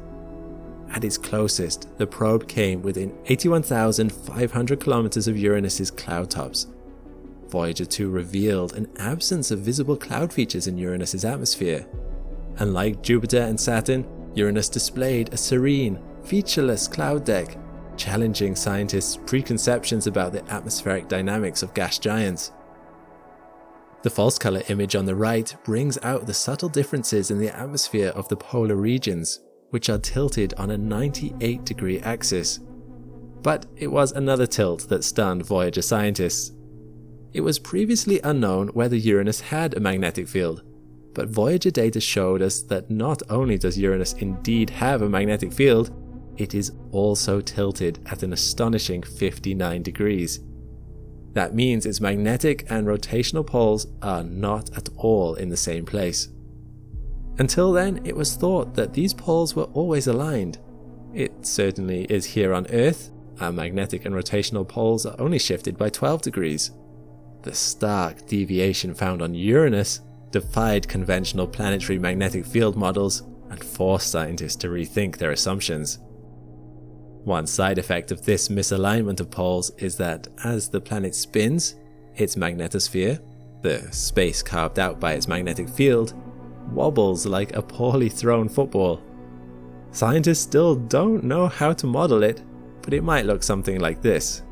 At its closest, the probe came within 81,500 kilometers of Uranus's cloud tops. Voyager 2 revealed an absence of visible cloud features in Uranus's atmosphere. Unlike Jupiter and Saturn, Uranus displayed a serene, featureless cloud deck, challenging scientists' preconceptions about the atmospheric dynamics of gas giants. The false color image on the right brings out the subtle differences in the atmosphere of the polar regions, which are tilted on a 98-degree axis. But it was another tilt that stunned Voyager scientists. It was previously unknown whether Uranus had a magnetic field, but Voyager data showed us that not only does Uranus indeed have a magnetic field, it is also tilted at an astonishing 59 degrees. That means its magnetic and rotational poles are not at all in the same place. Until then, it was thought that these poles were always aligned. It certainly is here on Earth. Our magnetic and rotational poles are only shifted by 12 degrees. The stark deviation found on Uranus defied conventional planetary magnetic field models and forced scientists to rethink their assumptions. One side effect of this misalignment of poles is that as the planet spins, its magnetosphere, the space carved out by its magnetic field, wobbles like a poorly thrown football. Scientists still don't know how to model it, but it might look something like this.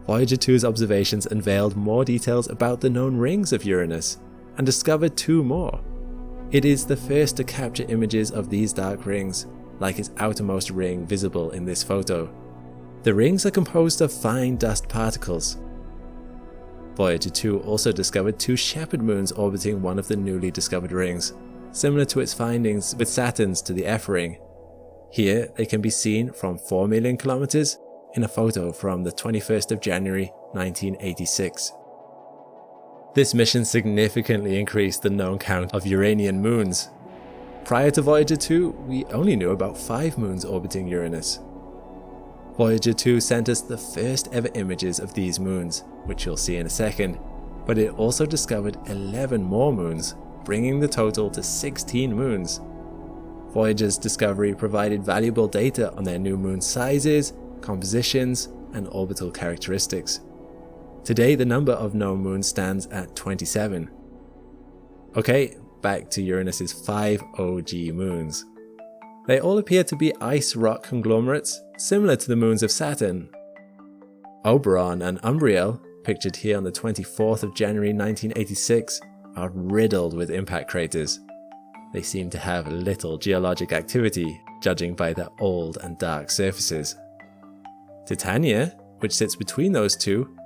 Voyager 2's observations unveiled more details about the known rings of Uranus, and discovered 2 more. It is the first to capture images of these dark rings, like its outermost ring visible in this photo. The rings are composed of fine dust particles. Voyager 2 also discovered 2 Sheppard moons orbiting one of the newly discovered rings, similar to its findings with Saturn's to the F ring. Here they can be seen from 4 million kilometers in a photo from the 21st of January 1986. This mission significantly increased the known count of Uranian moons. Prior to Voyager 2, we only knew about 5 moons orbiting Uranus. Voyager 2 sent us the first ever images of these moons, which you'll see in a second, but it also discovered 11 more moons, bringing the total to 16 moons. Voyager's discovery provided valuable data on their new moon sizes, compositions, and orbital characteristics. Today, the number of known moons stands at 27. Okay, back to Uranus's 5 OG moons. They all appear to be ice rock conglomerates, similar to the moons of Saturn. Oberon and Umbriel, pictured here on the 24th of January 1986, are riddled with impact craters. They seem to have little geologic activity, judging by their old and dark surfaces. Titania, which sits between those two,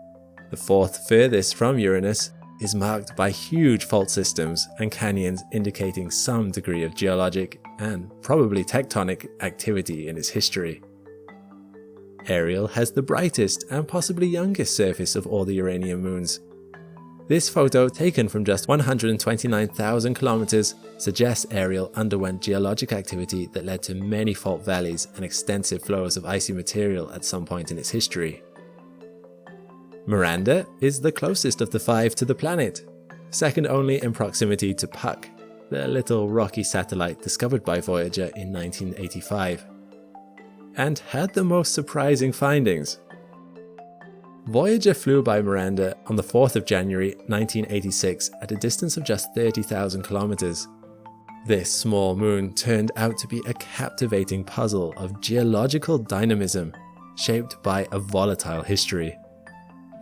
the 4th furthest from Uranus, is marked by huge fault systems and canyons indicating some degree of geologic and probably tectonic activity in its history. Ariel has the brightest and possibly youngest surface of all the Uranian moons. This photo, taken from just 129,000 kilometers, suggests Ariel underwent geologic activity that led to many fault valleys and extensive flows of icy material at some point in its history. Miranda is the closest of the 5 to the planet, second only in proximity to Puck, the little rocky satellite discovered by Voyager in 1985, and had the most surprising findings. Voyager flew by Miranda on the 4th of January 1986 at a distance of just 30,000 kilometers. This small moon turned out to be a captivating puzzle of geological dynamism, shaped by a volatile history.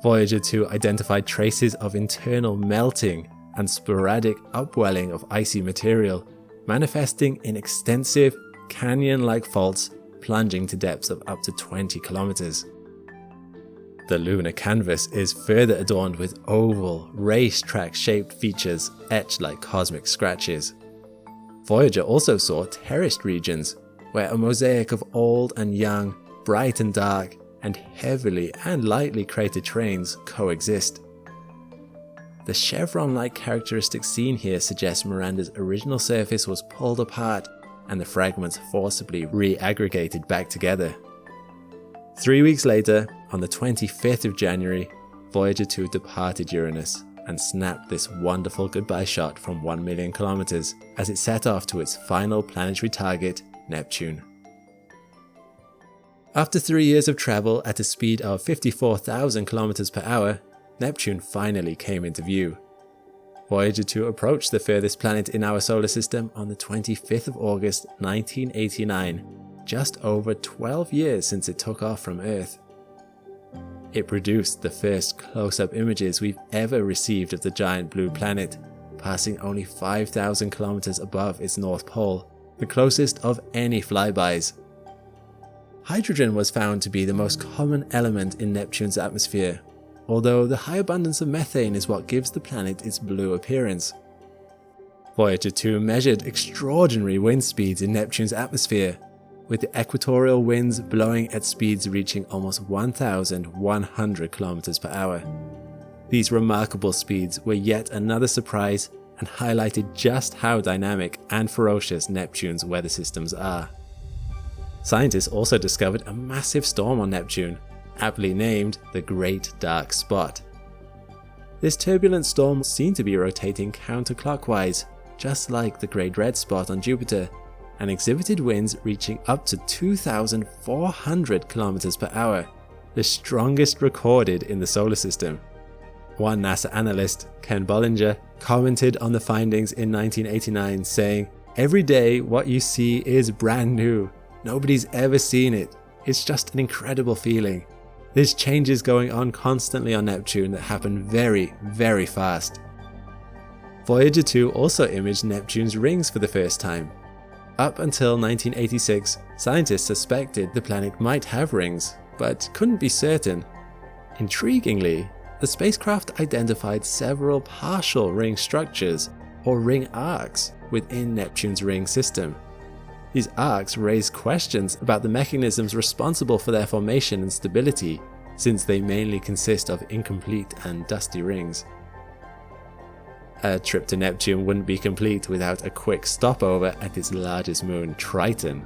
Voyager 2 identified traces of internal melting and sporadic upwelling of icy material, manifesting in extensive, canyon-like faults plunging to depths of up to 20 kilometers. The lunar canvas is further adorned with oval, racetrack-shaped features etched like cosmic scratches. Voyager also saw terraced regions, where a mosaic of old and young, bright and dark, and heavily and lightly cratered terrains coexist. The chevron-like characteristics seen here suggest Miranda's original surface was pulled apart and the fragments forcibly re-aggregated back together. 3 weeks later, on the 25th of January, Voyager 2 departed Uranus and snapped this wonderful goodbye shot from 1 million kilometers as it set off to its final planetary target, Neptune. After 3 years of travel at a speed of 54,000 kilometers per hour, Neptune finally came into view. Voyager 2 approached the furthest planet in our solar system on the 25th of August 1989, just over 12 years since it took off from Earth. It produced the first close-up images we've ever received of the giant blue planet, passing only 5,000 kilometers above its north pole, the closest of any flybys. Hydrogen was found to be the most common element in Neptune's atmosphere, although the high abundance of methane is what gives the planet its blue appearance. Voyager 2 measured extraordinary wind speeds in Neptune's atmosphere, with the equatorial winds blowing at speeds reaching almost 1,100 kilometers per hour. These remarkable speeds were yet another surprise and highlighted just how dynamic and ferocious Neptune's weather systems are. Scientists also discovered a massive storm on Neptune, aptly named the Great Dark Spot. This turbulent storm seemed to be rotating counterclockwise, just like the Great Red Spot on Jupiter, and exhibited winds reaching up to 2,400 kilometers per hour, the strongest recorded in the solar system. One NASA analyst, Ken Bollinger, commented on the findings in 1989 saying, "Every day what you see is brand new. Nobody's ever seen it. It's just an incredible feeling. There's changes going on constantly on Neptune that happen very, very fast." Voyager 2 also imaged Neptune's rings for the first time. Up until 1986, scientists suspected the planet might have rings, but couldn't be certain. Intriguingly, the spacecraft identified several partial ring structures, or ring arcs, within Neptune's ring system. These arcs raised questions about the mechanisms responsible for their formation and stability, since they mainly consist of incomplete and dusty rings. A trip to Neptune wouldn't be complete without a quick stopover at its largest moon, Triton.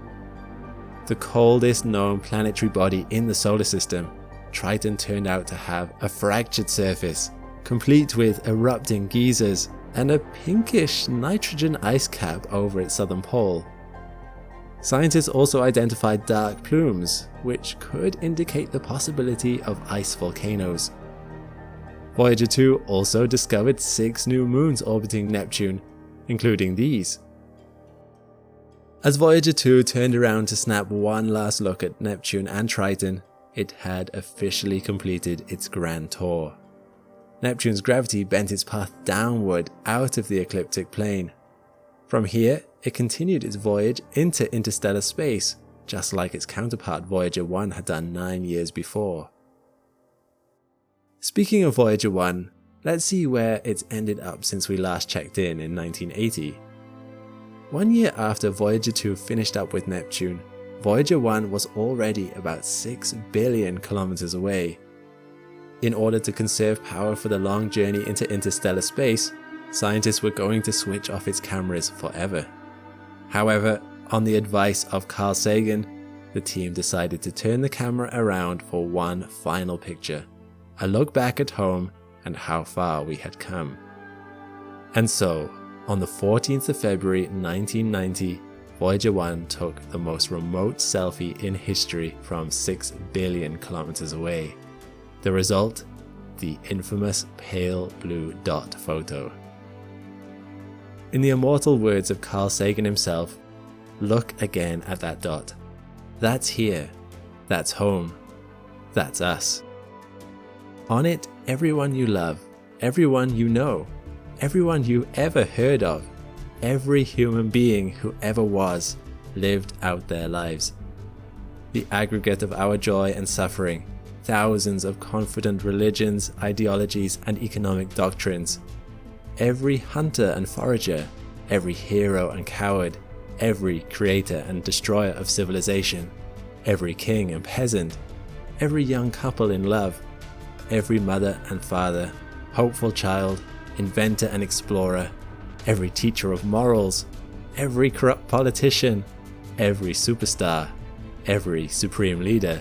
The coldest known planetary body in the solar system, Triton turned out to have a fractured surface, complete with erupting geysers and a pinkish nitrogen ice cap over its southern pole. Scientists also identified dark plumes, which could indicate the possibility of ice volcanoes. Voyager 2 also discovered 6 new moons orbiting Neptune, including these. As Voyager 2 turned around to snap one last look at Neptune and Triton, it had officially completed its grand tour. Neptune's gravity bent its path downward out of the ecliptic plane. From here, it continued its voyage into interstellar space, just like its counterpart Voyager 1 had done 9 years before. Speaking of Voyager 1, let's see where it's ended up since we last checked in 1980. 1 year after Voyager 2 finished up with Neptune, Voyager 1 was already about 6 billion kilometers away. In order to conserve power for the long journey into interstellar space, scientists were going to switch off its cameras forever. However, on the advice of Carl Sagan, the team decided to turn the camera around for one final picture, a look back at home and how far we had come. And so, on the 14th of February 1990, Voyager 1 took the most remote selfie in history from 6 billion kilometers away. The result? The infamous pale blue dot photo. In the immortal words of Carl Sagan himself, look again at that dot. That's here. That's home. That's us. On it, everyone you love, everyone you know, everyone you ever heard of, every human being who ever was, lived out their lives. The aggregate of our joy and suffering, thousands of confident religions, ideologies, and economic doctrines. Every hunter and forager, every hero and coward, every creator and destroyer of civilization, every king and peasant, every young couple in love, every mother and father, hopeful child, inventor and explorer, every teacher of morals, every corrupt politician, every superstar, every supreme leader,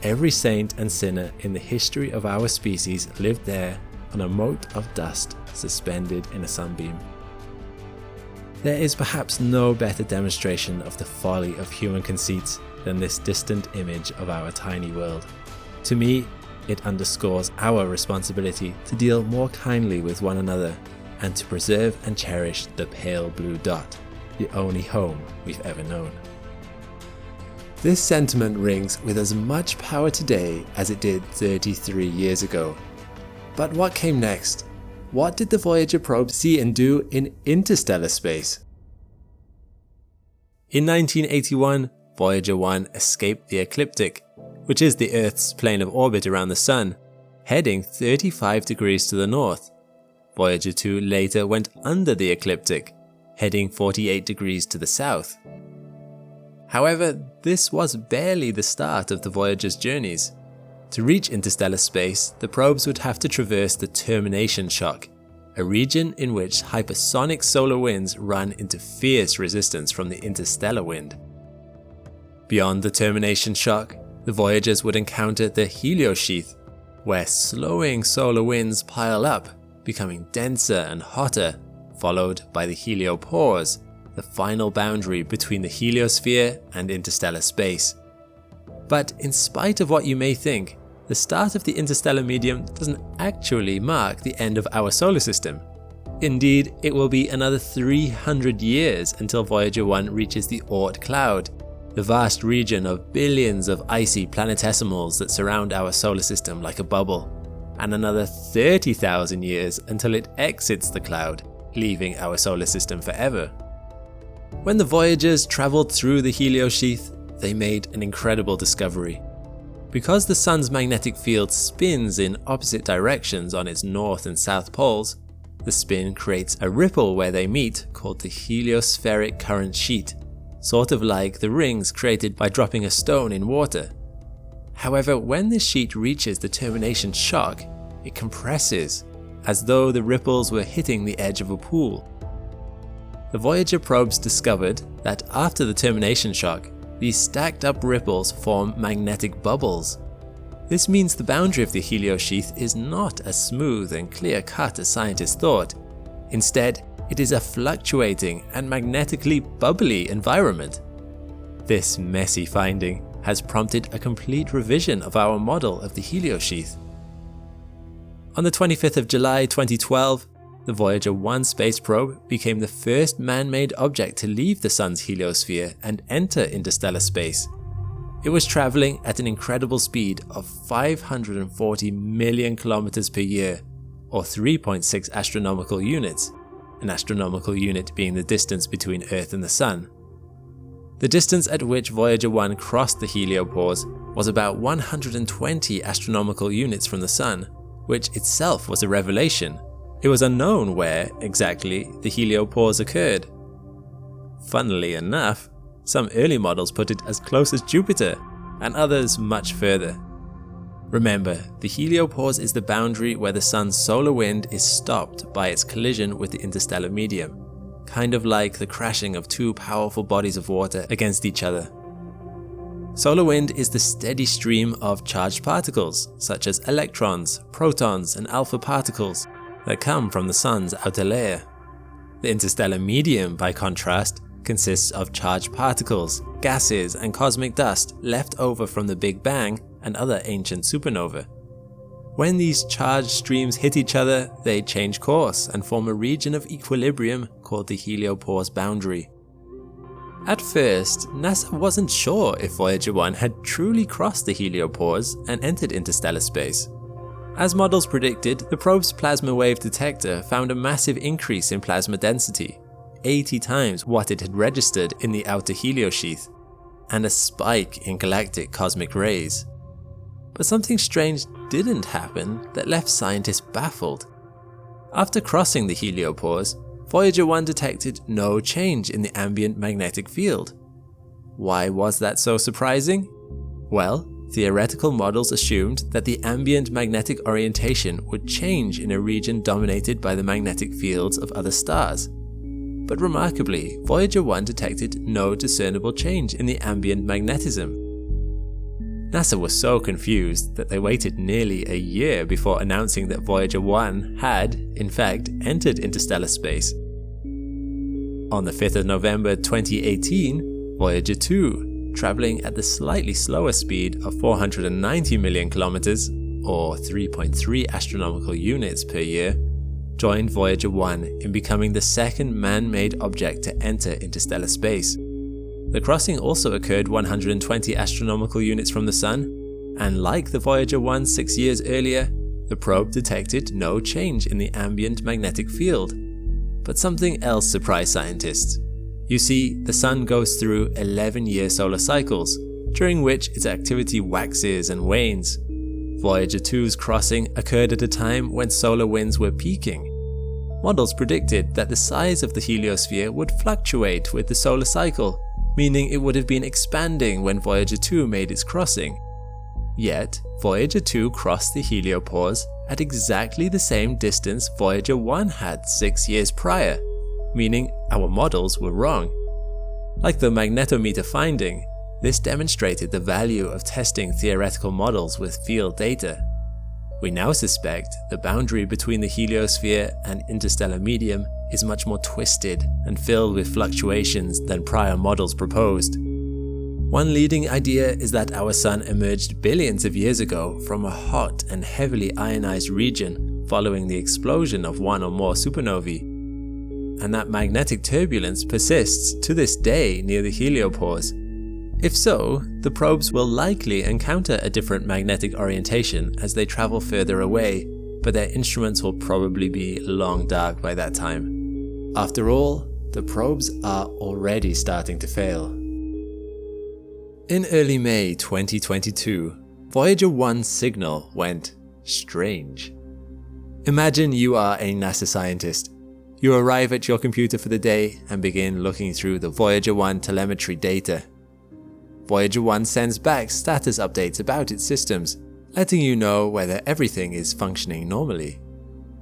every saint and sinner in the history of our species lived there on a mote of dust suspended in a sunbeam. There is perhaps no better demonstration of the folly of human conceits than this distant image of our tiny world. To me, it underscores our responsibility to deal more kindly with one another and to preserve and cherish the pale blue dot, the only home we've ever known. This sentiment rings with as much power today as it did 33 years ago. But what came next? What did the Voyager probe see and do in interstellar space? In 1981, Voyager 1 escaped the ecliptic, which is the Earth's plane of orbit around the Sun, heading 35 degrees to the north. Voyager 2 later went under the ecliptic, heading 48 degrees to the south. However, this was barely the start of the Voyager's journeys. To reach interstellar space, the probes would have to traverse the termination shock, a region in which hypersonic solar winds run into fierce resistance from the interstellar wind. Beyond the termination shock, the Voyagers would encounter the heliosheath, where slowing solar winds pile up, becoming denser and hotter, followed by the heliopause, the final boundary between the heliosphere and interstellar space. But in spite of what you may think, the start of the interstellar medium doesn't actually mark the end of our solar system. Indeed, it will be another 300 years until Voyager 1 reaches the Oort cloud, the vast region of billions of icy planetesimals that surround our solar system like a bubble, and another 30,000 years until it exits the cloud, leaving our solar system forever. When the Voyagers traveled through the heliosheath, they made an incredible discovery. Because the Sun's magnetic field spins in opposite directions on its north and south poles, the spin creates a ripple where they meet called the heliospheric current sheet, sort of like the rings created by dropping a stone in water. However, when this sheet reaches the termination shock, it compresses, as though the ripples were hitting the edge of a pool. The Voyager probes discovered that after the termination shock, these stacked up ripples form magnetic bubbles. This means the boundary of the heliosheath is not as smooth and clear-cut as scientists thought. Instead, it is a fluctuating and magnetically bubbly environment. This messy finding has prompted a complete revision of our model of the heliosheath. On the 25th of July 2012, the Voyager 1 space probe became the first man-made object to leave the Sun's heliosphere and enter interstellar space. It was traveling at an incredible speed of 540 million kilometers per year, or 3.6 astronomical units, an astronomical unit being the distance between Earth and the Sun. The distance at which Voyager 1 crossed the heliopause was about 120 astronomical units from the Sun, which itself was a revelation. It was unknown where, exactly, the heliopause occurred. Funnily enough, some early models put it as close as Jupiter, and others much further. Remember, the heliopause is the boundary where the sun's solar wind is stopped by its collision with the interstellar medium, kind of like the crashing of two powerful bodies of water against each other. Solar wind is the steady stream of charged particles, such as electrons, protons, and alpha particles, that come from the sun's outer layer. The interstellar medium, by contrast, consists of charged particles, gases, and cosmic dust left over from the Big Bang and other ancient supernovae. When these charged streams hit each other, they change course and form a region of equilibrium called the heliopause boundary. At first, NASA wasn't sure if Voyager 1 had truly crossed the heliopause and entered interstellar space. As models predicted, the probe's plasma wave detector found a massive increase in plasma density, 80 times what it had registered in the outer heliosheath, and a spike in galactic cosmic rays. But something strange didn't happen that left scientists baffled. After crossing the heliopause, Voyager 1 detected no change in the ambient magnetic field. Why was that so surprising? Well, theoretical models assumed that the ambient magnetic orientation would change in a region dominated by the magnetic fields of other stars. But remarkably, Voyager 1 detected no discernible change in the ambient magnetism. NASA was so confused that they waited nearly a year before announcing that Voyager 1 had, in fact, entered interstellar space. On the 5th of November 2018, Voyager 2, traveling at the slightly slower speed of 490 million kilometers, or 3.3 astronomical units per year, joined Voyager 1 in becoming the second man-made object to enter interstellar space. The crossing also occurred 120 astronomical units from the Sun, and like the Voyager 1 6 years earlier, the probe detected no change in the ambient magnetic field. But something else surprised scientists. You see, the Sun goes through 11-year solar cycles, during which its activity waxes and wanes. Voyager 2's crossing occurred at a time when solar winds were peaking. Models predicted that the size of the heliosphere would fluctuate with the solar cycle, meaning it would have been expanding when Voyager 2 made its crossing. Yet, Voyager 2 crossed the heliopause at exactly the same distance Voyager 1 had 6 years prior, meaning our models were wrong. Like the magnetometer finding, this demonstrated the value of testing theoretical models with field data. We now suspect the boundary between the heliosphere and interstellar medium is much more twisted and filled with fluctuations than prior models proposed. One leading idea is that our Sun emerged billions of years ago from a hot and heavily ionized region following the explosion of one or more supernovae, and that magnetic turbulence persists to this day near the heliopause. If so, the probes will likely encounter a different magnetic orientation as they travel further away, but their instruments will probably be long dark by that time. After all, the probes are already starting to fail. In early May 2022, Voyager 1's signal went strange. Imagine you are a NASA scientist. You arrive at your computer for the day and begin looking through the Voyager 1 telemetry data. Voyager 1 sends back status updates about its systems, letting you know whether everything is functioning normally.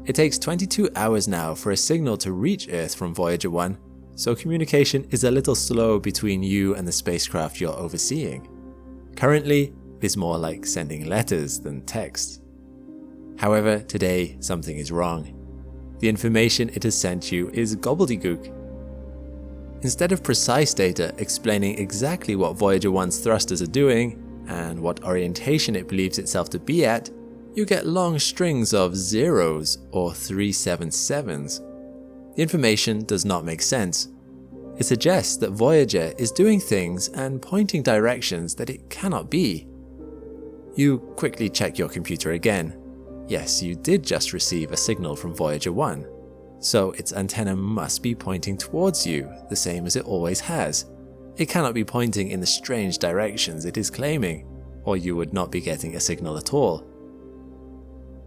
It takes 22 hours now for a signal to reach Earth from Voyager 1, so communication is a little slow between you and the spacecraft you're overseeing. Currently, it's more like sending letters than text. However, today something is wrong. The information it has sent you is gobbledygook. Instead of precise data explaining exactly what Voyager 1's thrusters are doing and what orientation it believes itself to be at, you get long strings of zeros or 377s. The information does not make sense. It suggests that Voyager is doing things and pointing directions that it cannot be. You quickly check your computer again. Yes, you did just receive a signal from Voyager 1. So its antenna must be pointing towards you, the same as it always has. It cannot be pointing in the strange directions it is claiming, or you would not be getting a signal at all.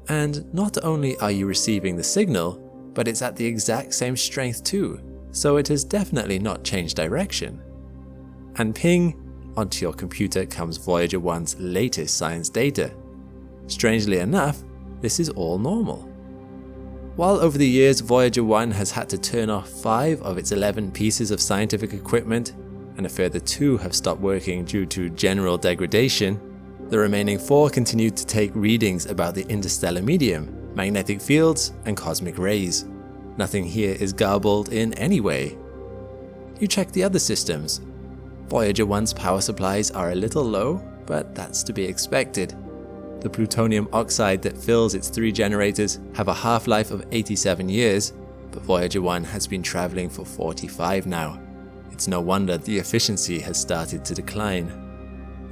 And not only are you receiving the signal, but it's at the exact same strength too, so it has definitely not changed direction. And ping, onto your computer comes Voyager 1's latest science data. Strangely enough, this is all normal. While over the years Voyager 1 has had to turn off 5 of its 11 pieces of scientific equipment, and a further 2 have stopped working due to general degradation, the remaining 4 continue to take readings about the interstellar medium, magnetic fields, and cosmic rays. Nothing here is garbled in any way. You check the other systems. Voyager 1's power supplies are a little low, but that's to be expected. The plutonium oxide that fills its 3 generators have a half-life of 87 years, but Voyager 1 has been traveling for 45 now. It's no wonder the efficiency has started to decline.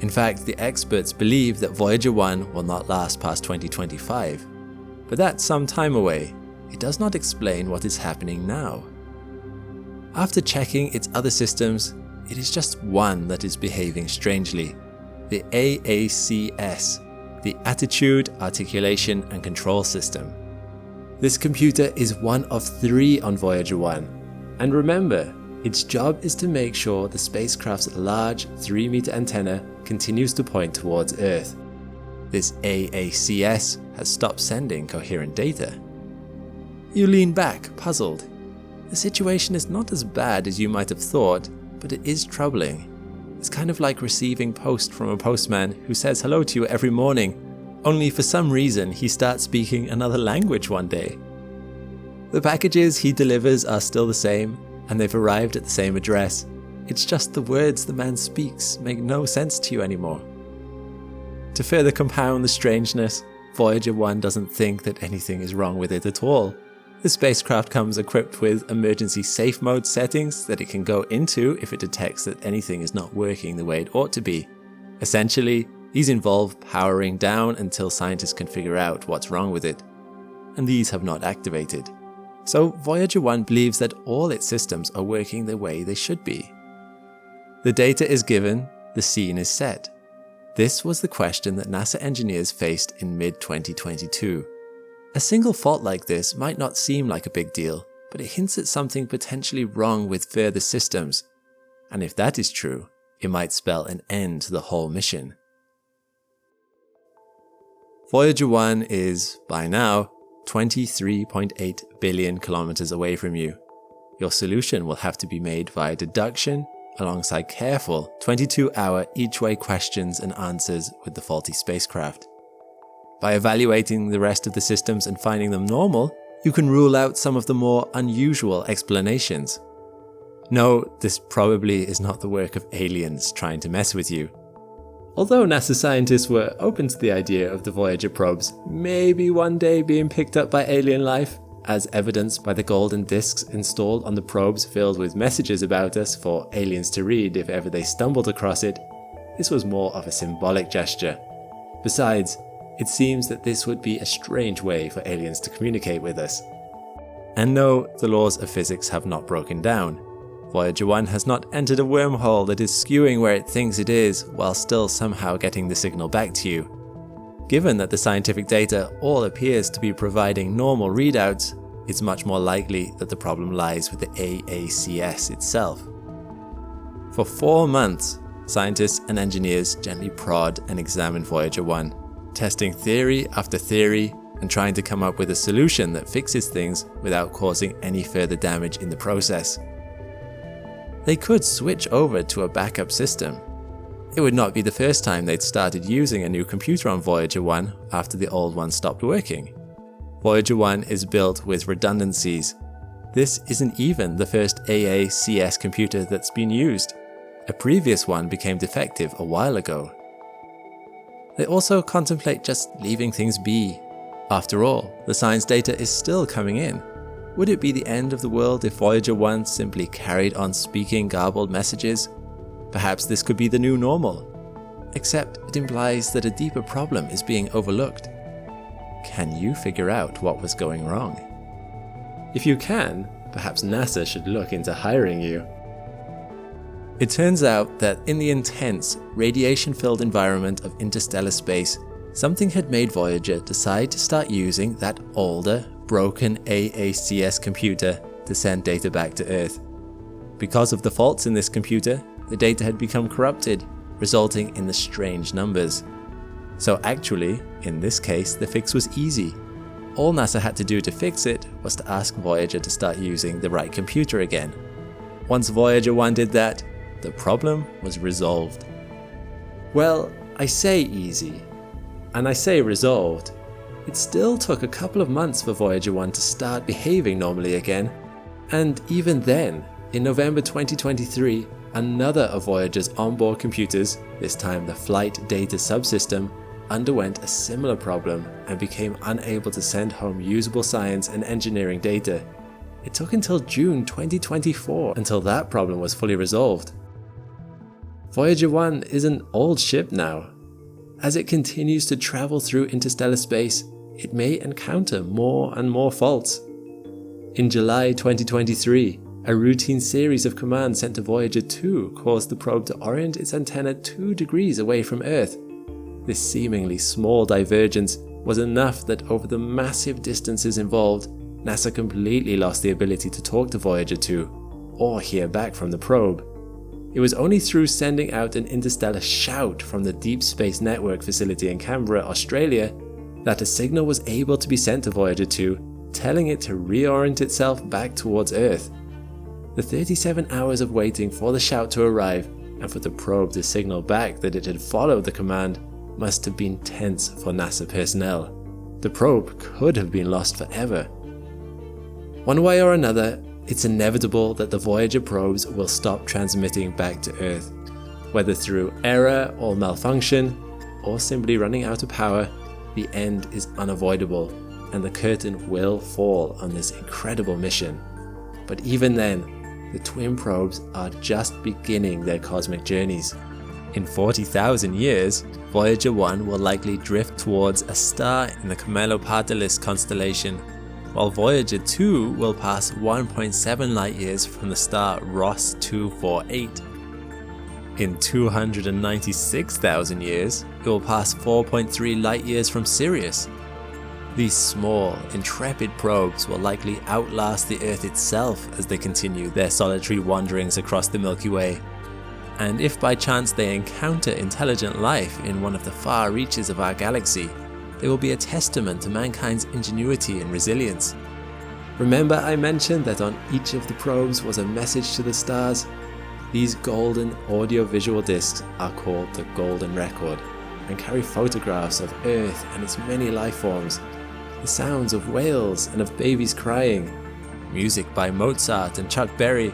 In fact, the experts believe that Voyager 1 will not last past 2025. But that's some time away. It does not explain what is happening now. After checking its other systems, it is just one that is behaving strangely. The AACS. The Attitude, Articulation and Control System. This computer is one of 3 on Voyager 1. And remember, its job is to make sure the spacecraft's large 3-meter antenna continues to point towards Earth. This AACS has stopped sending coherent data. You lean back, puzzled. The situation is not as bad as you might have thought, but it is troubling. It's kind of like receiving post from a postman who says hello to you every morning, only for some reason he starts speaking another language one day. The packages he delivers are still the same, and they've arrived at the same address. It's just the words the man speaks make no sense to you anymore. To further compound the strangeness, Voyager 1 doesn't think that anything is wrong with it at all. The spacecraft comes equipped with emergency safe mode settings that it can go into if it detects that anything is not working the way it ought to be. Essentially, these involve powering down until scientists can figure out what's wrong with it. And these have not activated. So Voyager 1 believes that all its systems are working the way they should be. The data is given, the scene is set. This was the question that NASA engineers faced in mid-2022. A single fault like this might not seem like a big deal, but it hints at something potentially wrong with further systems. And if that is true, it might spell an end to the whole mission. Voyager 1 is, by now, 23.8 billion kilometers away from you. Your solution will have to be made via deduction, alongside careful 22-hour each-way questions and answers with the faulty spacecraft. By evaluating the rest of the systems and finding them normal, you can rule out some of the more unusual explanations. No, this probably is not the work of aliens trying to mess with you. Although NASA scientists were open to the idea of the Voyager probes maybe one day being picked up by alien life, as evidenced by the golden discs installed on the probes filled with messages about us for aliens to read if ever they stumbled across it, this was more of a symbolic gesture. Besides, it seems that this would be a strange way for aliens to communicate with us. And no, the laws of physics have not broken down. Voyager 1 has not entered a wormhole that is skewing where it thinks it is, while still somehow getting the signal back to you. Given that the scientific data all appears to be providing normal readouts, it's much more likely that the problem lies with the AACS itself. For 4 months, scientists and engineers gently prod and examine Voyager 1. Testing theory after theory and trying to come up with a solution that fixes things without causing any further damage in the process. They could switch over to a backup system. It would not be the first time they'd started using a new computer on Voyager 1 after the old one stopped working. Voyager 1 is built with redundancies. This isn't even the first AACS computer that's been used. A previous one became defective a while ago. They also contemplate just leaving things be. After all, the science data is still coming in. Would it be the end of the world if Voyager 1 simply carried on speaking garbled messages? Perhaps this could be the new normal. Except it implies that a deeper problem is being overlooked. Can you figure out what was going wrong? If you can, perhaps NASA should look into hiring you. It turns out that in the intense, radiation-filled environment of interstellar space, something had made Voyager decide to start using that older, broken AACS computer to send data back to Earth. Because of the faults in this computer, the data had become corrupted, resulting in the strange numbers. So actually, in this case, the fix was easy. All NASA had to do to fix it was to ask Voyager to start using the right computer again. Once Voyager 1 did that, the problem was resolved. Well, I say easy, and I say resolved. It still took a couple of months for Voyager 1 to start behaving normally again, and even then, in November 2023, another of Voyager's onboard computers, this time the Flight Data Subsystem, underwent a similar problem and became unable to send home usable science and engineering data. It took until June 2024 until that problem was fully resolved. Voyager 1 is an old ship now. As it continues to travel through interstellar space, it may encounter more and more faults. In July 2023, a routine series of commands sent to Voyager 2 caused the probe to orient its antenna 2 degrees away from Earth. This seemingly small divergence was enough that over the massive distances involved, NASA completely lost the ability to talk to Voyager 2 or hear back from the probe. It was only through sending out an interstellar shout from the Deep Space Network facility in Canberra, Australia, that a signal was able to be sent to Voyager 2, telling it to reorient itself back towards Earth. The 37 hours of waiting for the shout to arrive and for the probe to signal back that it had followed the command must have been tense for NASA personnel. The probe could have been lost forever. One way or another, it's inevitable that the Voyager probes will stop transmitting back to Earth. Whether through error or malfunction, or simply running out of power, the end is unavoidable, and the curtain will fall on this incredible mission. But even then, the twin probes are just beginning their cosmic journeys. In 40,000 years, Voyager 1 will likely drift towards a star in the Camelopardalis constellation, while Voyager 2 will pass 1.7 light-years from the star Ross 248. In 296,000 years, it will pass 4.3 light-years from Sirius. These small, intrepid probes will likely outlast the Earth itself as they continue their solitary wanderings across the Milky Way. And if by chance they encounter intelligent life in one of the far reaches of our galaxy, they will be a testament to mankind's ingenuity and resilience. Remember I mentioned that on each of the probes was a message to the stars? These golden audio-visual discs are called the Golden Record and carry photographs of Earth and its many life forms, the sounds of whales and of babies crying, music by Mozart and Chuck Berry,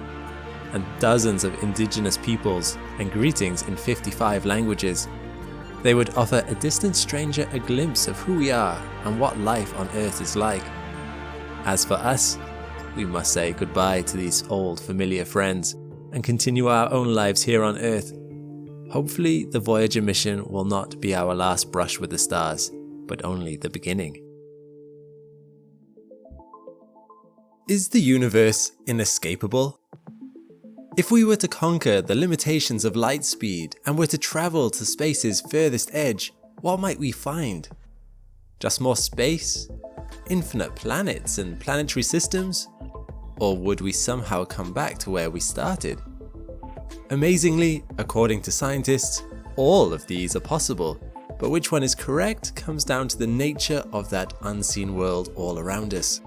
and dozens of indigenous peoples and greetings in 55 languages. They would offer a distant stranger a glimpse of who we are and what life on Earth is like. As for us, we must say goodbye to these old familiar friends and continue our own lives here on Earth. Hopefully the Voyager mission will not be our last brush with the stars, but only the beginning. Is the universe inescapable? If we were to conquer the limitations of light speed and were to travel to space's furthest edge, what might we find? Just more space? Infinite planets and planetary systems? Or would we somehow come back to where we started? Amazingly, according to scientists, all of these are possible, but which one is correct comes down to the nature of that unseen world all around us.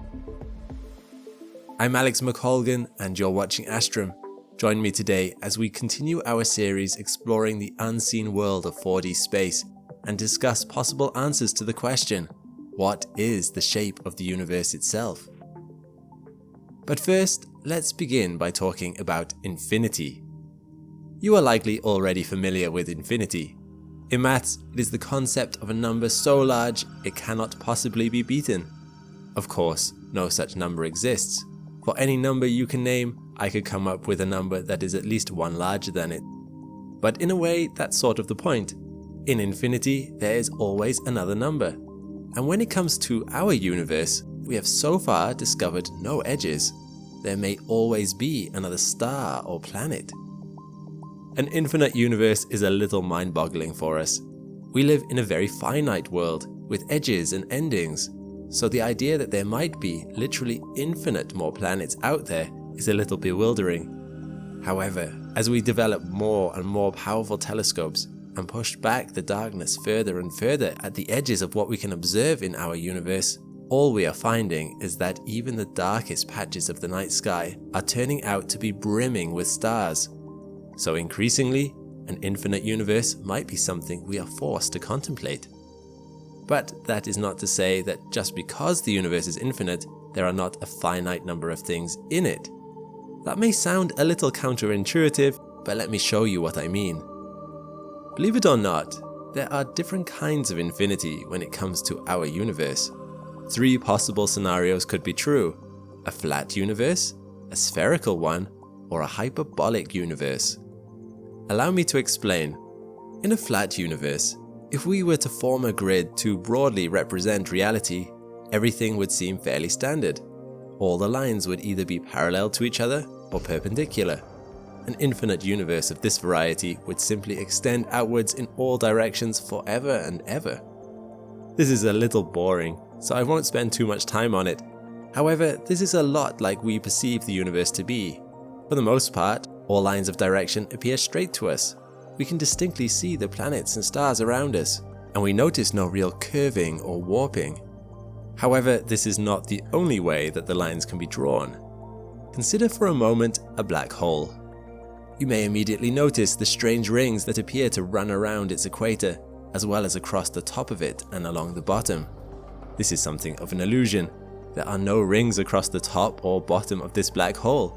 I'm Alex McColgan and you're watching Astrum. Join me today as we continue our series exploring the unseen world of 4D space and discuss possible answers to the question, what is the shape of the universe itself? But first, let's begin by talking about infinity. You are likely already familiar with infinity. In maths, it is the concept of a number so large it cannot possibly be beaten. Of course, no such number exists. For any number you can name, I could come up with a number that is at least one larger than it. But in a way, that's sort of the point. In infinity, there is always another number. And when it comes to our universe, we have so far discovered no edges. There may always be another star or planet. An infinite universe is a little mind-boggling for us. We live in a very finite world with edges and endings. So the idea that there might be literally infinite more planets out there is a little bewildering. However, as we develop more and more powerful telescopes, and push back the darkness further and further at the edges of what we can observe in our universe, all we are finding is that even the darkest patches of the night sky are turning out to be brimming with stars. So increasingly, an infinite universe might be something we are forced to contemplate. But that is not to say that just because the universe is infinite, there are not a finite number of things in it. That may sound a little counterintuitive, but let me show you what I mean. Believe it or not, there are different kinds of infinity when it comes to our universe. 3 possible scenarios could be true: a flat universe, a spherical one, or a hyperbolic universe. Allow me to explain. In a flat universe, if we were to form a grid to broadly represent reality, everything would seem fairly standard. All the lines would either be parallel to each other or perpendicular. An infinite universe of this variety would simply extend outwards in all directions forever and ever. This is a little boring, so I won't spend too much time on it. However, this is a lot like we perceive the universe to be. For the most part, all lines of direction appear straight to us. We can distinctly see the planets and stars around us, and we notice no real curving or warping. However, this is not the only way that the lines can be drawn. Consider for a moment a black hole. You may immediately notice the strange rings that appear to run around its equator, as well as across the top of it and along the bottom. This is something of an illusion. There are no rings across the top or bottom of this black hole.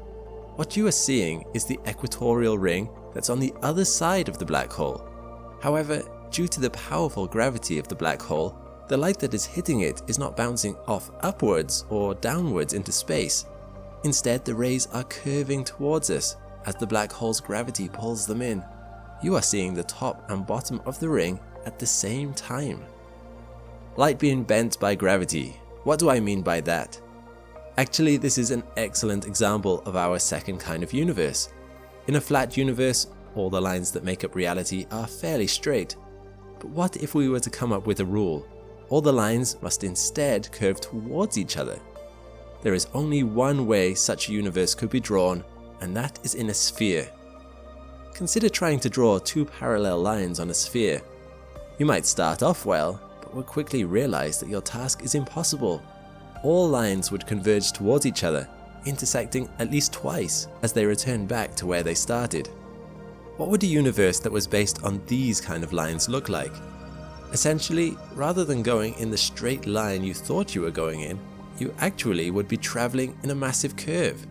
What you are seeing is the equatorial ring that's on the other side of the black hole. However, due to the powerful gravity of the black hole, the light that is hitting it is not bouncing off upwards or downwards into space. Instead, the rays are curving towards us as the black hole's gravity pulls them in. You are seeing the top and bottom of the ring at the same time. Light being bent by gravity. What do I mean by that? Actually, this is an excellent example of our second kind of universe. In a flat universe, all the lines that make up reality are fairly straight. But what if we were to come up with a rule? All the lines must instead curve towards each other. There is only one way such a universe could be drawn, and that is in a sphere. Consider trying to draw 2 parallel lines on a sphere. You might start off well, but will quickly realize that your task is impossible. All lines would converge towards each other, intersecting at least twice as they return back to where they started. What would a universe that was based on these kind of lines look like? Essentially, rather than going in the straight line you thought you were going in, you actually would be traveling in a massive curve.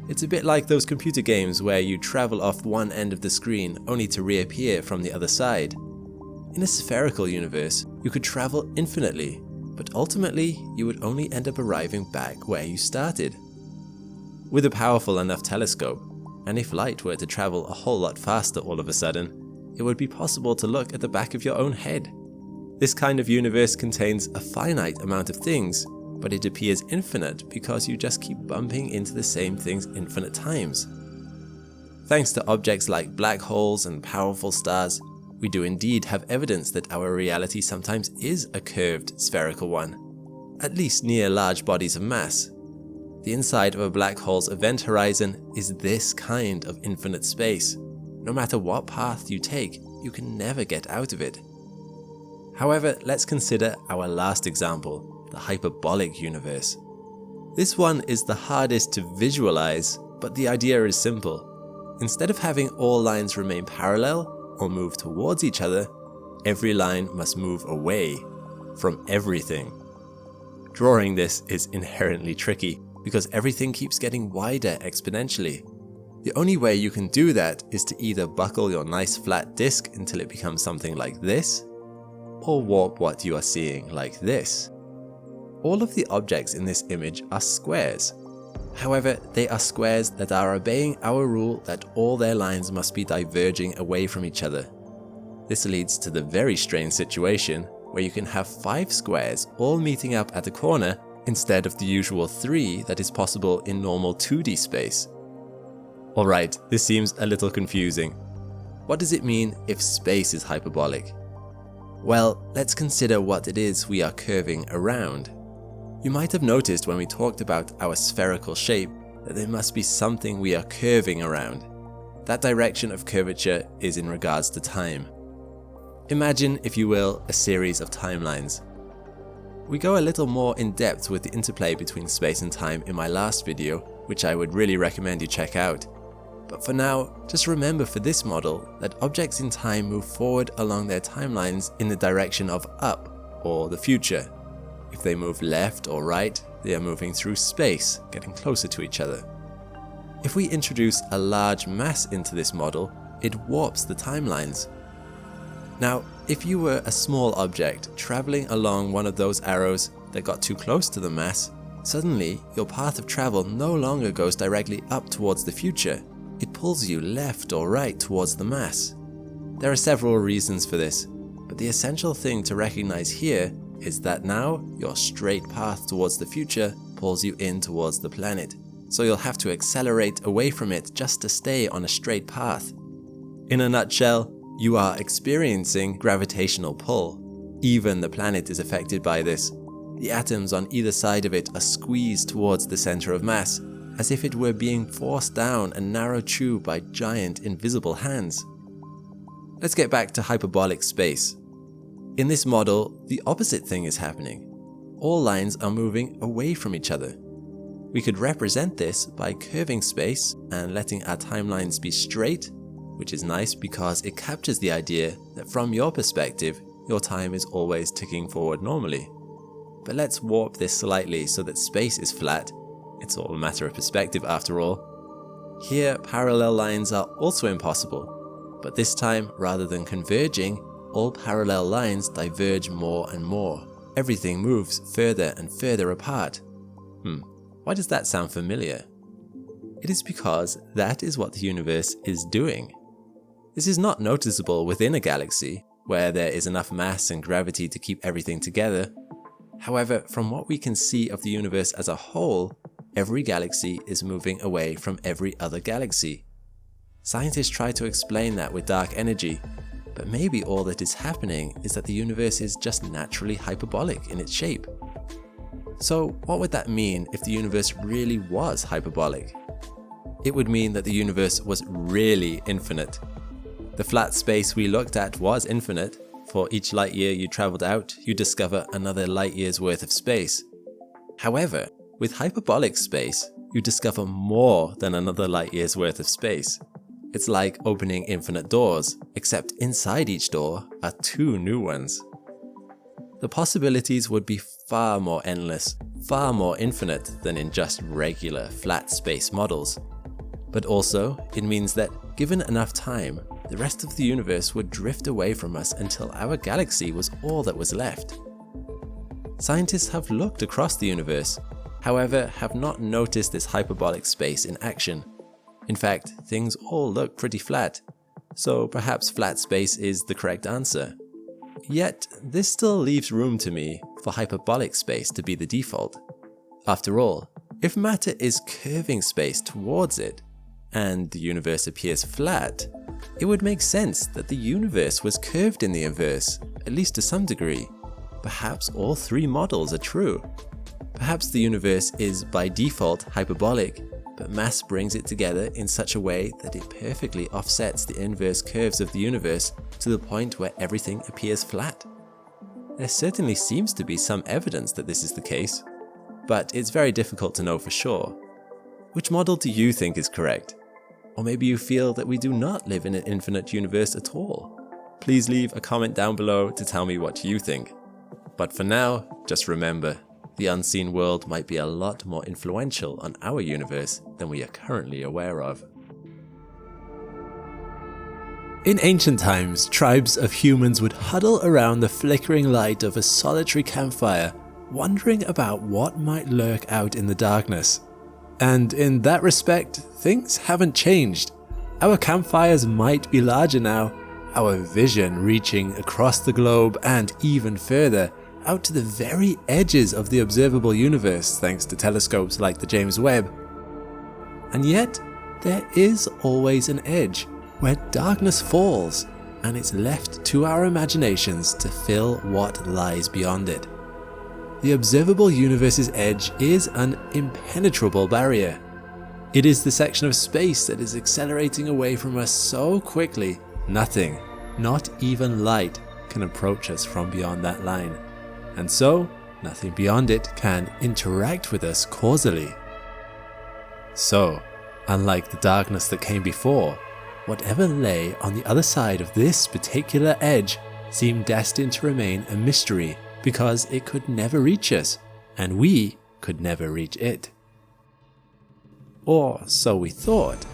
It's a bit like those computer games where you travel off one end of the screen only to reappear from the other side. In a spherical universe, you could travel infinitely, but ultimately you would only end up arriving back where you started. With a powerful enough telescope, and if light were to travel a whole lot faster all of a sudden, it would be possible to look at the back of your own head. This kind of universe contains a finite amount of things, but it appears infinite because you just keep bumping into the same things infinite times. Thanks to objects like black holes and powerful stars, we do indeed have evidence that our reality sometimes is a curved spherical one, at least near large bodies of mass. The inside of a black hole's event horizon is this kind of infinite space. No matter what path you take, you can never get out of it. However, let's consider our last example, the hyperbolic universe. This one is the hardest to visualize, but the idea is simple. Instead of having all lines remain parallel or move towards each other, every line must move away from everything. Drawing this is inherently tricky because everything keeps getting wider exponentially. The only way you can do that is to either buckle your nice flat disk until it becomes something like this, or warp what you are seeing like this. All of the objects in this image are squares. However, they are squares that are obeying our rule that all their lines must be diverging away from each other. This leads to the very strange situation where you can have 5 squares all meeting up at a corner instead of the usual 3 that is possible in normal 2D space. Alright, this seems a little confusing. What does it mean if space is hyperbolic? Well, let's consider what it is we are curving around. You might have noticed when we talked about our spherical shape that there must be something we are curving around. That direction of curvature is in regards to time. Imagine, if you will, a series of timelines. We go a little more in depth with the interplay between space and time in my last video, which I would really recommend you check out. But for now, just remember for this model that objects in time move forward along their timelines in the direction of up, or the future. If they move left or right, they are moving through space, getting closer to each other. If we introduce a large mass into this model, it warps the timelines. Now, if you were a small object traveling along one of those arrows that got too close to the mass, suddenly your path of travel no longer goes directly up towards the future. It pulls you left or right towards the mass. There are several reasons for this, but the essential thing to recognize here is that now your straight path towards the future pulls you in towards the planet, so you'll have to accelerate away from it just to stay on a straight path. In a nutshell, you are experiencing gravitational pull. Even the planet is affected by this. The atoms on either side of it are squeezed towards the center of mass, as if it were being forced down a narrow tube by giant invisible hands. Let's get back to hyperbolic space. In this model, the opposite thing is happening. All lines are moving away from each other. We could represent this by curving space and letting our timelines be straight, which is nice because it captures the idea that from your perspective, your time is always ticking forward normally. But let's warp this slightly so that space is flat. It's all a matter of perspective after all. Here, parallel lines are also impossible, but this time, rather than converging, all parallel lines diverge more and more. Everything moves further and further apart. Why does that sound familiar? It is because that is what the universe is doing. This is not noticeable within a galaxy, where there is enough mass and gravity to keep everything together. However, from what we can see of the universe as a whole, every galaxy is moving away from every other galaxy. Scientists try to explain that with dark energy, but maybe all that is happening is that the universe is just naturally hyperbolic in its shape. So what would that mean if the universe really was hyperbolic? It would mean that the universe was really infinite. The flat space we looked at was infinite. For each light year you traveled out, you discover another light year's worth of space. However, with hyperbolic space, you discover more than another light year's worth of space. It's like opening infinite doors, except inside each door are two new ones. The possibilities would be far more endless, far more infinite than in just regular flat space models. But also, it means that given enough time, the rest of the universe would drift away from us until our galaxy was all that was left. Scientists have looked across the universe, however, have not noticed this hyperbolic space in action. In fact, things all look pretty flat, so perhaps flat space is the correct answer. Yet, this still leaves room to me for hyperbolic space to be the default. After all, if matter is curving space towards it, and the universe appears flat, it would make sense that the universe was curved in the inverse, at least to some degree. Perhaps all three models are true. Perhaps the universe is by default hyperbolic, but mass brings it together in such a way that it perfectly offsets the inverse curves of the universe to the point where everything appears flat. There certainly seems to be some evidence that this is the case, but it's very difficult to know for sure. Which model do you think is correct? Or maybe you feel that we do not live in an infinite universe at all. Please leave a comment down below to tell me what you think. But for now, just remember, the unseen world might be a lot more influential on our universe than we are currently aware of. In ancient times, tribes of humans would huddle around the flickering light of a solitary campfire, wondering about what might lurk out in the darkness. And in that respect, things haven't changed. Our campfires might be larger now, our vision reaching across the globe and even further, out to the very edges of the observable universe thanks to telescopes like the James Webb. And yet, there is always an edge where darkness falls and it's left to our imaginations to fill what lies beyond it. The observable universe's edge is an impenetrable barrier. It is the section of space that is accelerating away from us so quickly, nothing, not even light, can approach us from beyond that line, and so nothing beyond it can interact with us causally. So, unlike the darkness that came before, whatever lay on the other side of this particular edge seemed destined to remain a mystery because it could never reach us, and we could never reach it. Or so we thought.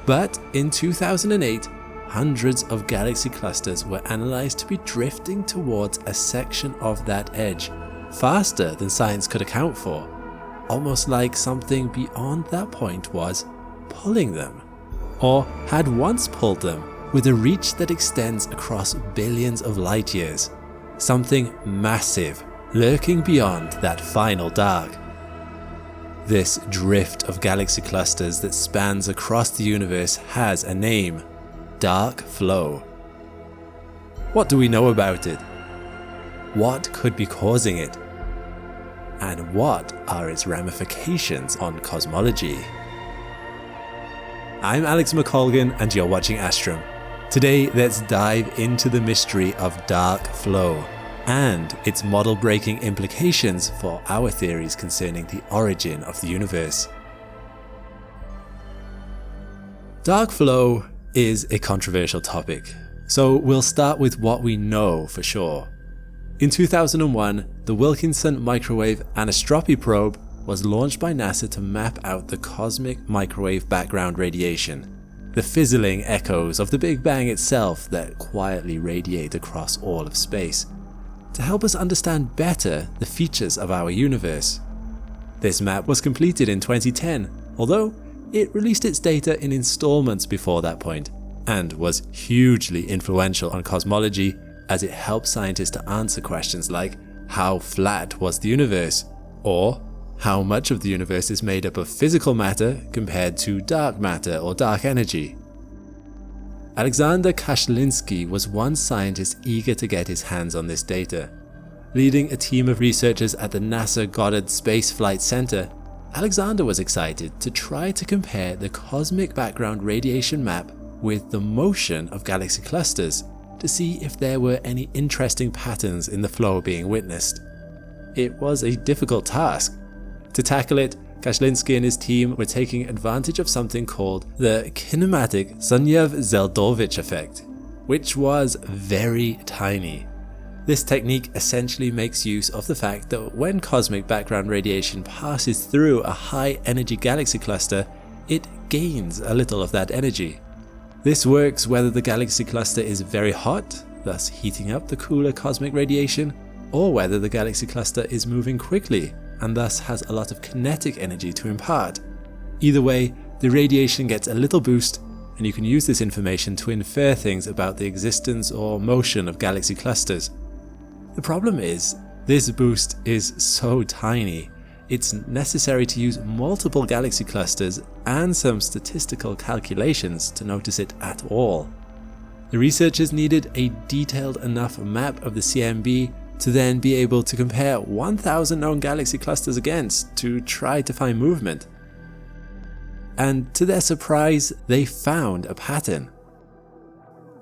But in 2008, hundreds of galaxy clusters were analysed to be drifting towards a section of that edge, faster than science could account for, almost like something beyond that point was pulling them, or had once pulled them, with a reach that extends across billions of light years. Something massive lurking beyond that final dark. This drift of galaxy clusters that spans across the universe has a name: dark flow. What do we know about it? What could be causing it? And what are its ramifications on cosmology? I'm Alex McColgan and you're watching Astrum. Today, let's dive into the mystery of dark flow and its model-breaking implications for our theories concerning the origin of the universe. Dark flow is a controversial topic, so we'll start with what we know for sure. In 2001, the Wilkinson Microwave Anisotropy Probe was launched by NASA to map out the cosmic microwave background radiation, the fizzling echoes of the Big Bang itself that quietly radiate across all of space, to help us understand better the features of our universe. This map was completed in 2010, although it released its data in installments before that point, and was hugely influential on cosmology as it helped scientists to answer questions like how flat was the universe, or how much of the universe is made up of physical matter compared to dark matter or dark energy. Alexander Kashlinsky was one scientist eager to get his hands on this data. Leading a team of researchers at the NASA Goddard Space Flight Center, Alexander was excited to try to compare the cosmic background radiation map with the motion of galaxy clusters to see if there were any interesting patterns in the flow being witnessed. It was a difficult task. To tackle it, Kashlinsky and his team were taking advantage of something called the kinematic Sunyaev-Zeldovich effect, which was very tiny. This technique essentially makes use of the fact that when cosmic background radiation passes through a high-energy galaxy cluster, it gains a little of that energy. This works whether the galaxy cluster is very hot, thus heating up the cooler cosmic radiation, or whether the galaxy cluster is moving quickly and thus has a lot of kinetic energy to impart. Either way, the radiation gets a little boost, and you can use this information to infer things about the existence or motion of galaxy clusters. The problem is, this boost is so tiny, it's necessary to use multiple galaxy clusters and some statistical calculations to notice it at all. The researchers needed a detailed enough map of the CMB to then be able to compare 1,000 known galaxy clusters against to try to find movement. And to their surprise, they found a pattern.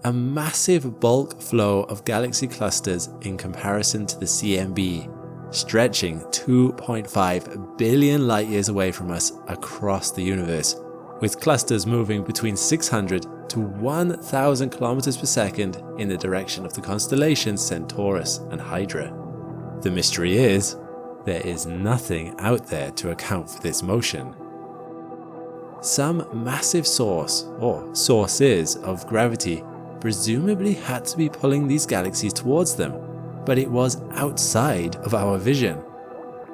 A massive bulk flow of galaxy clusters in comparison to the CMB, stretching 2.5 billion light years away from us across the universe, with clusters moving between 600 to 1,000 kilometers per second in the direction of the constellations Centaurus and Hydra. The mystery is, there is nothing out there to account for this motion. Some massive source, or sources of gravity, presumably had to be pulling these galaxies towards them, but it was outside of our vision,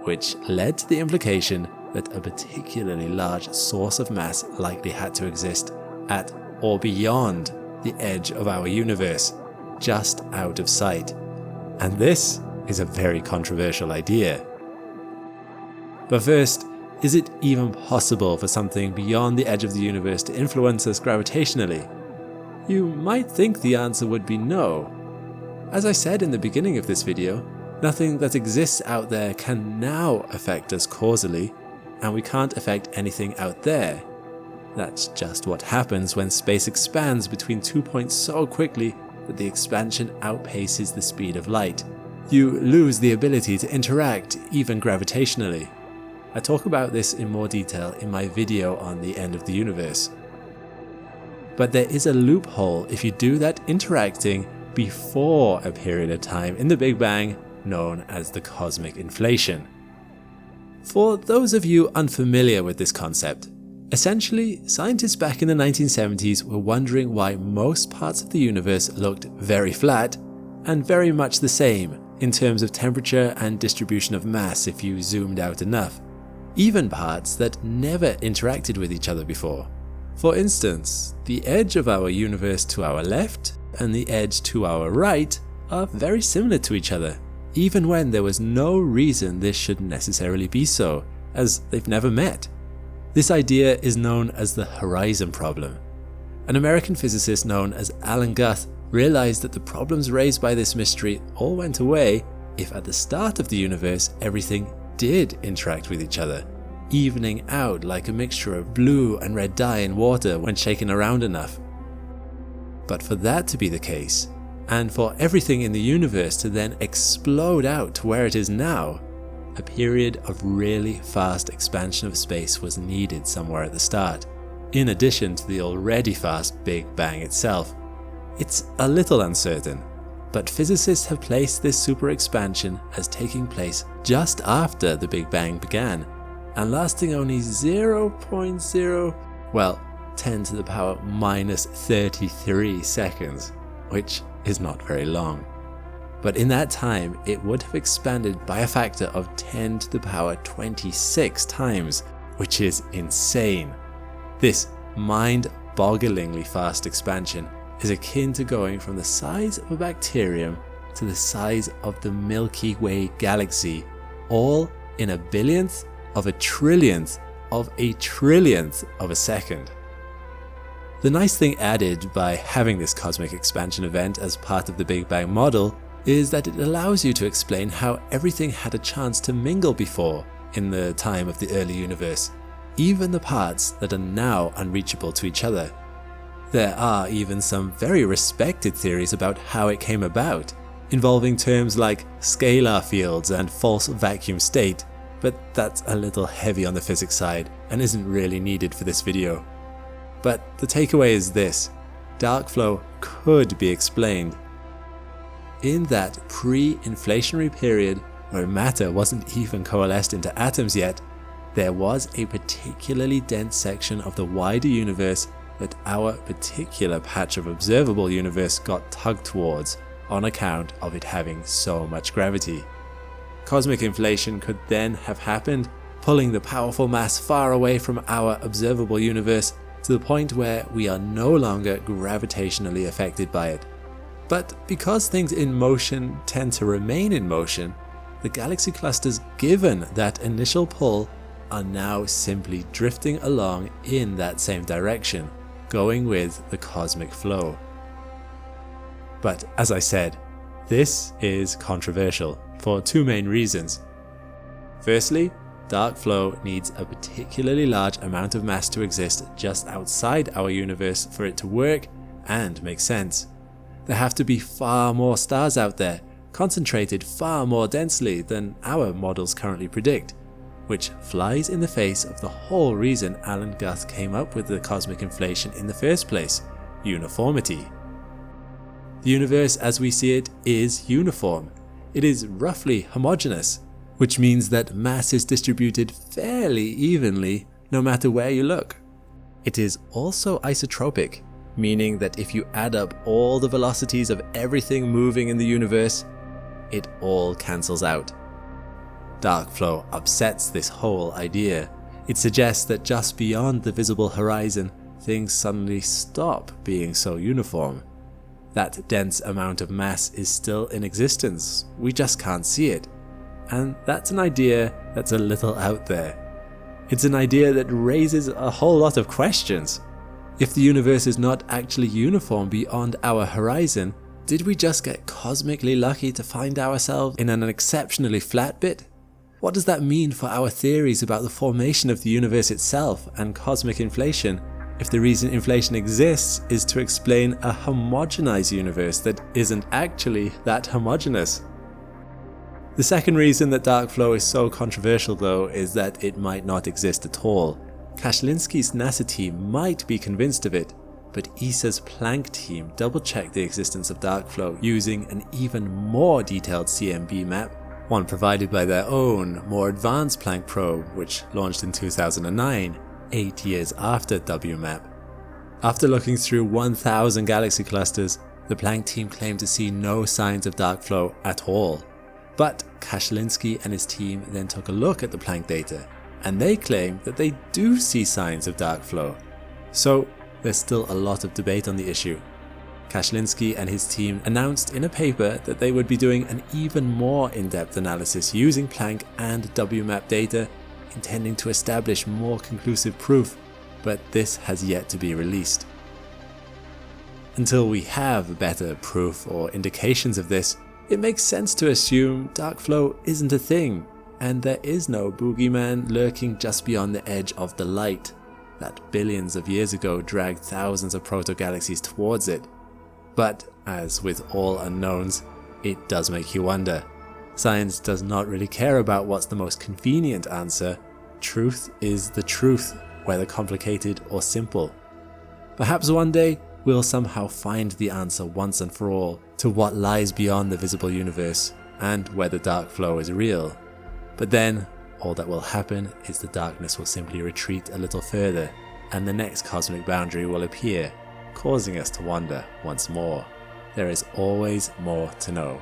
which led to the implication that a particularly large source of mass likely had to exist at or beyond the edge of our universe, just out of sight. And this is a very controversial idea. But first, is it even possible for something beyond the edge of the universe to influence us gravitationally? You might think the answer would be no. As I said in the beginning of this video, nothing that exists out there can now affect us causally, and we can't affect anything out there. That's just what happens when space expands between 2 points so quickly that the expansion outpaces the speed of light. You lose the ability to interact, even gravitationally. I talk about this in more detail in my video on the end of the universe. But there is a loophole if you do that interacting before a period of time in the Big Bang known as the cosmic inflation. For those of you unfamiliar with this concept, essentially, scientists back in the 1970s were wondering why most parts of the universe looked very flat and very much the same in terms of temperature and distribution of mass if you zoomed out enough, even parts that never interacted with each other before. For instance, the edge of our universe to our left and the edge to our right are very similar to each other, even when there was no reason this should necessarily be so, as they've never met. This idea is known as the horizon problem. An American physicist known as Alan Guth realized that the problems raised by this mystery all went away if at the start of the universe everything did interact with each other, evening out like a mixture of blue and red dye in water when shaken around enough. But for that to be the case, and for everything in the universe to then explode out to where it is now, a period of really fast expansion of space was needed somewhere at the start, in addition to the already fast Big Bang itself. It's a little uncertain, but physicists have placed this super expansion as taking place just after the Big Bang began, and lasting only 10 to the power minus 33 seconds, which is not very long. But in that time, it would have expanded by a factor of 10 to the power 26 times, which is insane. This mind-bogglingly fast expansion is akin to going from the size of a bacterium to the size of the Milky Way galaxy, all in a billionth of a trillionth of a trillionth of a second. The nice thing added by having this cosmic expansion event as part of the Big Bang model is that it allows you to explain how everything had a chance to mingle before in the time of the early universe, even the parts that are now unreachable to each other. There are even some very respected theories about how it came about, involving terms like scalar fields and false vacuum state, but that's a little heavy on the physics side and isn't really needed for this video. But the takeaway is this: dark flow could be explained. In that pre-inflationary period where matter wasn't even coalesced into atoms yet, there was a particularly dense section of the wider universe that our particular patch of observable universe got tugged towards on account of it having so much gravity. Cosmic inflation could then have happened, pulling the powerful mass far away from our observable universe to the point where we are no longer gravitationally affected by it. But because things in motion tend to remain in motion, the galaxy clusters given that initial pull are now simply drifting along in that same direction, going with the cosmic flow. But as I said, this is controversial for two main reasons. Firstly, dark flow needs a particularly large amount of mass to exist just outside our universe for it to work and make sense. There have to be far more stars out there, concentrated far more densely than our models currently predict, which flies in the face of the whole reason Alan Guth came up with the cosmic inflation in the first place: uniformity. The universe as we see it is uniform. It is roughly homogeneous, which means that mass is distributed fairly evenly no matter where you look. It is also isotropic, meaning that if you add up all the velocities of everything moving in the universe, it all cancels out. Dark flow upsets this whole idea. It suggests that just beyond the visible horizon, things suddenly stop being so uniform. That dense amount of mass is still in existence, we just can't see it. And that's an idea that's a little out there. It's an idea that raises a whole lot of questions. If the universe is not actually uniform beyond our horizon, did we just get cosmically lucky to find ourselves in an exceptionally flat bit? What does that mean for our theories about the formation of the universe itself and cosmic inflation, if the reason inflation exists is to explain a homogenized universe that isn't actually that homogeneous. The second reason that dark flow is so controversial though is that it might not exist at all. Kashlinski's NASA team might be convinced of it, but ESA's Planck team double-checked the existence of dark flow using an even more detailed CMB map, one provided by their own, more advanced Planck probe, which launched in 2009, 8 years after WMAP. After looking through 1,000 galaxy clusters, the Planck team claimed to see no signs of dark flow at all. But Kashlinski and his team then took a look at the Planck data, and they claim that they do see signs of dark flow. So there's still a lot of debate on the issue. Kashlinski and his team announced in a paper that they would be doing an even more in-depth analysis using Planck and WMAP data, intending to establish more conclusive proof, but this has yet to be released. Until we have better proof or indications of this, it makes sense to assume dark flow isn't a thing, and there is no boogeyman lurking just beyond the edge of the light that billions of years ago dragged thousands of proto-galaxies towards it. But as with all unknowns, it does make you wonder. Science does not really care about what's the most convenient answer. Truth is the truth, whether complicated or simple. Perhaps one day we'll somehow find the answer once and for all to what lies beyond the visible universe and whether dark flow is real. But then all that will happen is the darkness will simply retreat a little further and the next cosmic boundary will appear, causing us to wonder once more. There is always more to know,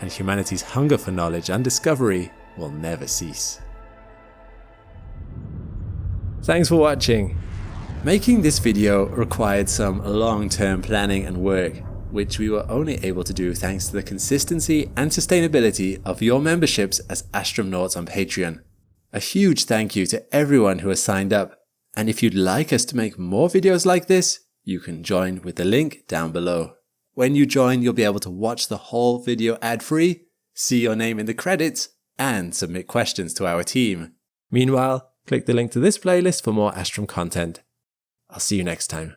and humanity's hunger for knowledge and discovery will never cease. Thanks for watching. Making this video required some long-term planning and work, which we were only able to do thanks to the consistency and sustainability of your memberships as Astronauts on Patreon. A huge thank you to everyone who has signed up, and if you'd like us to make more videos like this, you can join with the link down below. When you join, you'll be able to watch the whole video ad-free, see your name in the credits, and submit questions to our team. Meanwhile, click the link to this playlist for more Astrum content. I'll see you next time.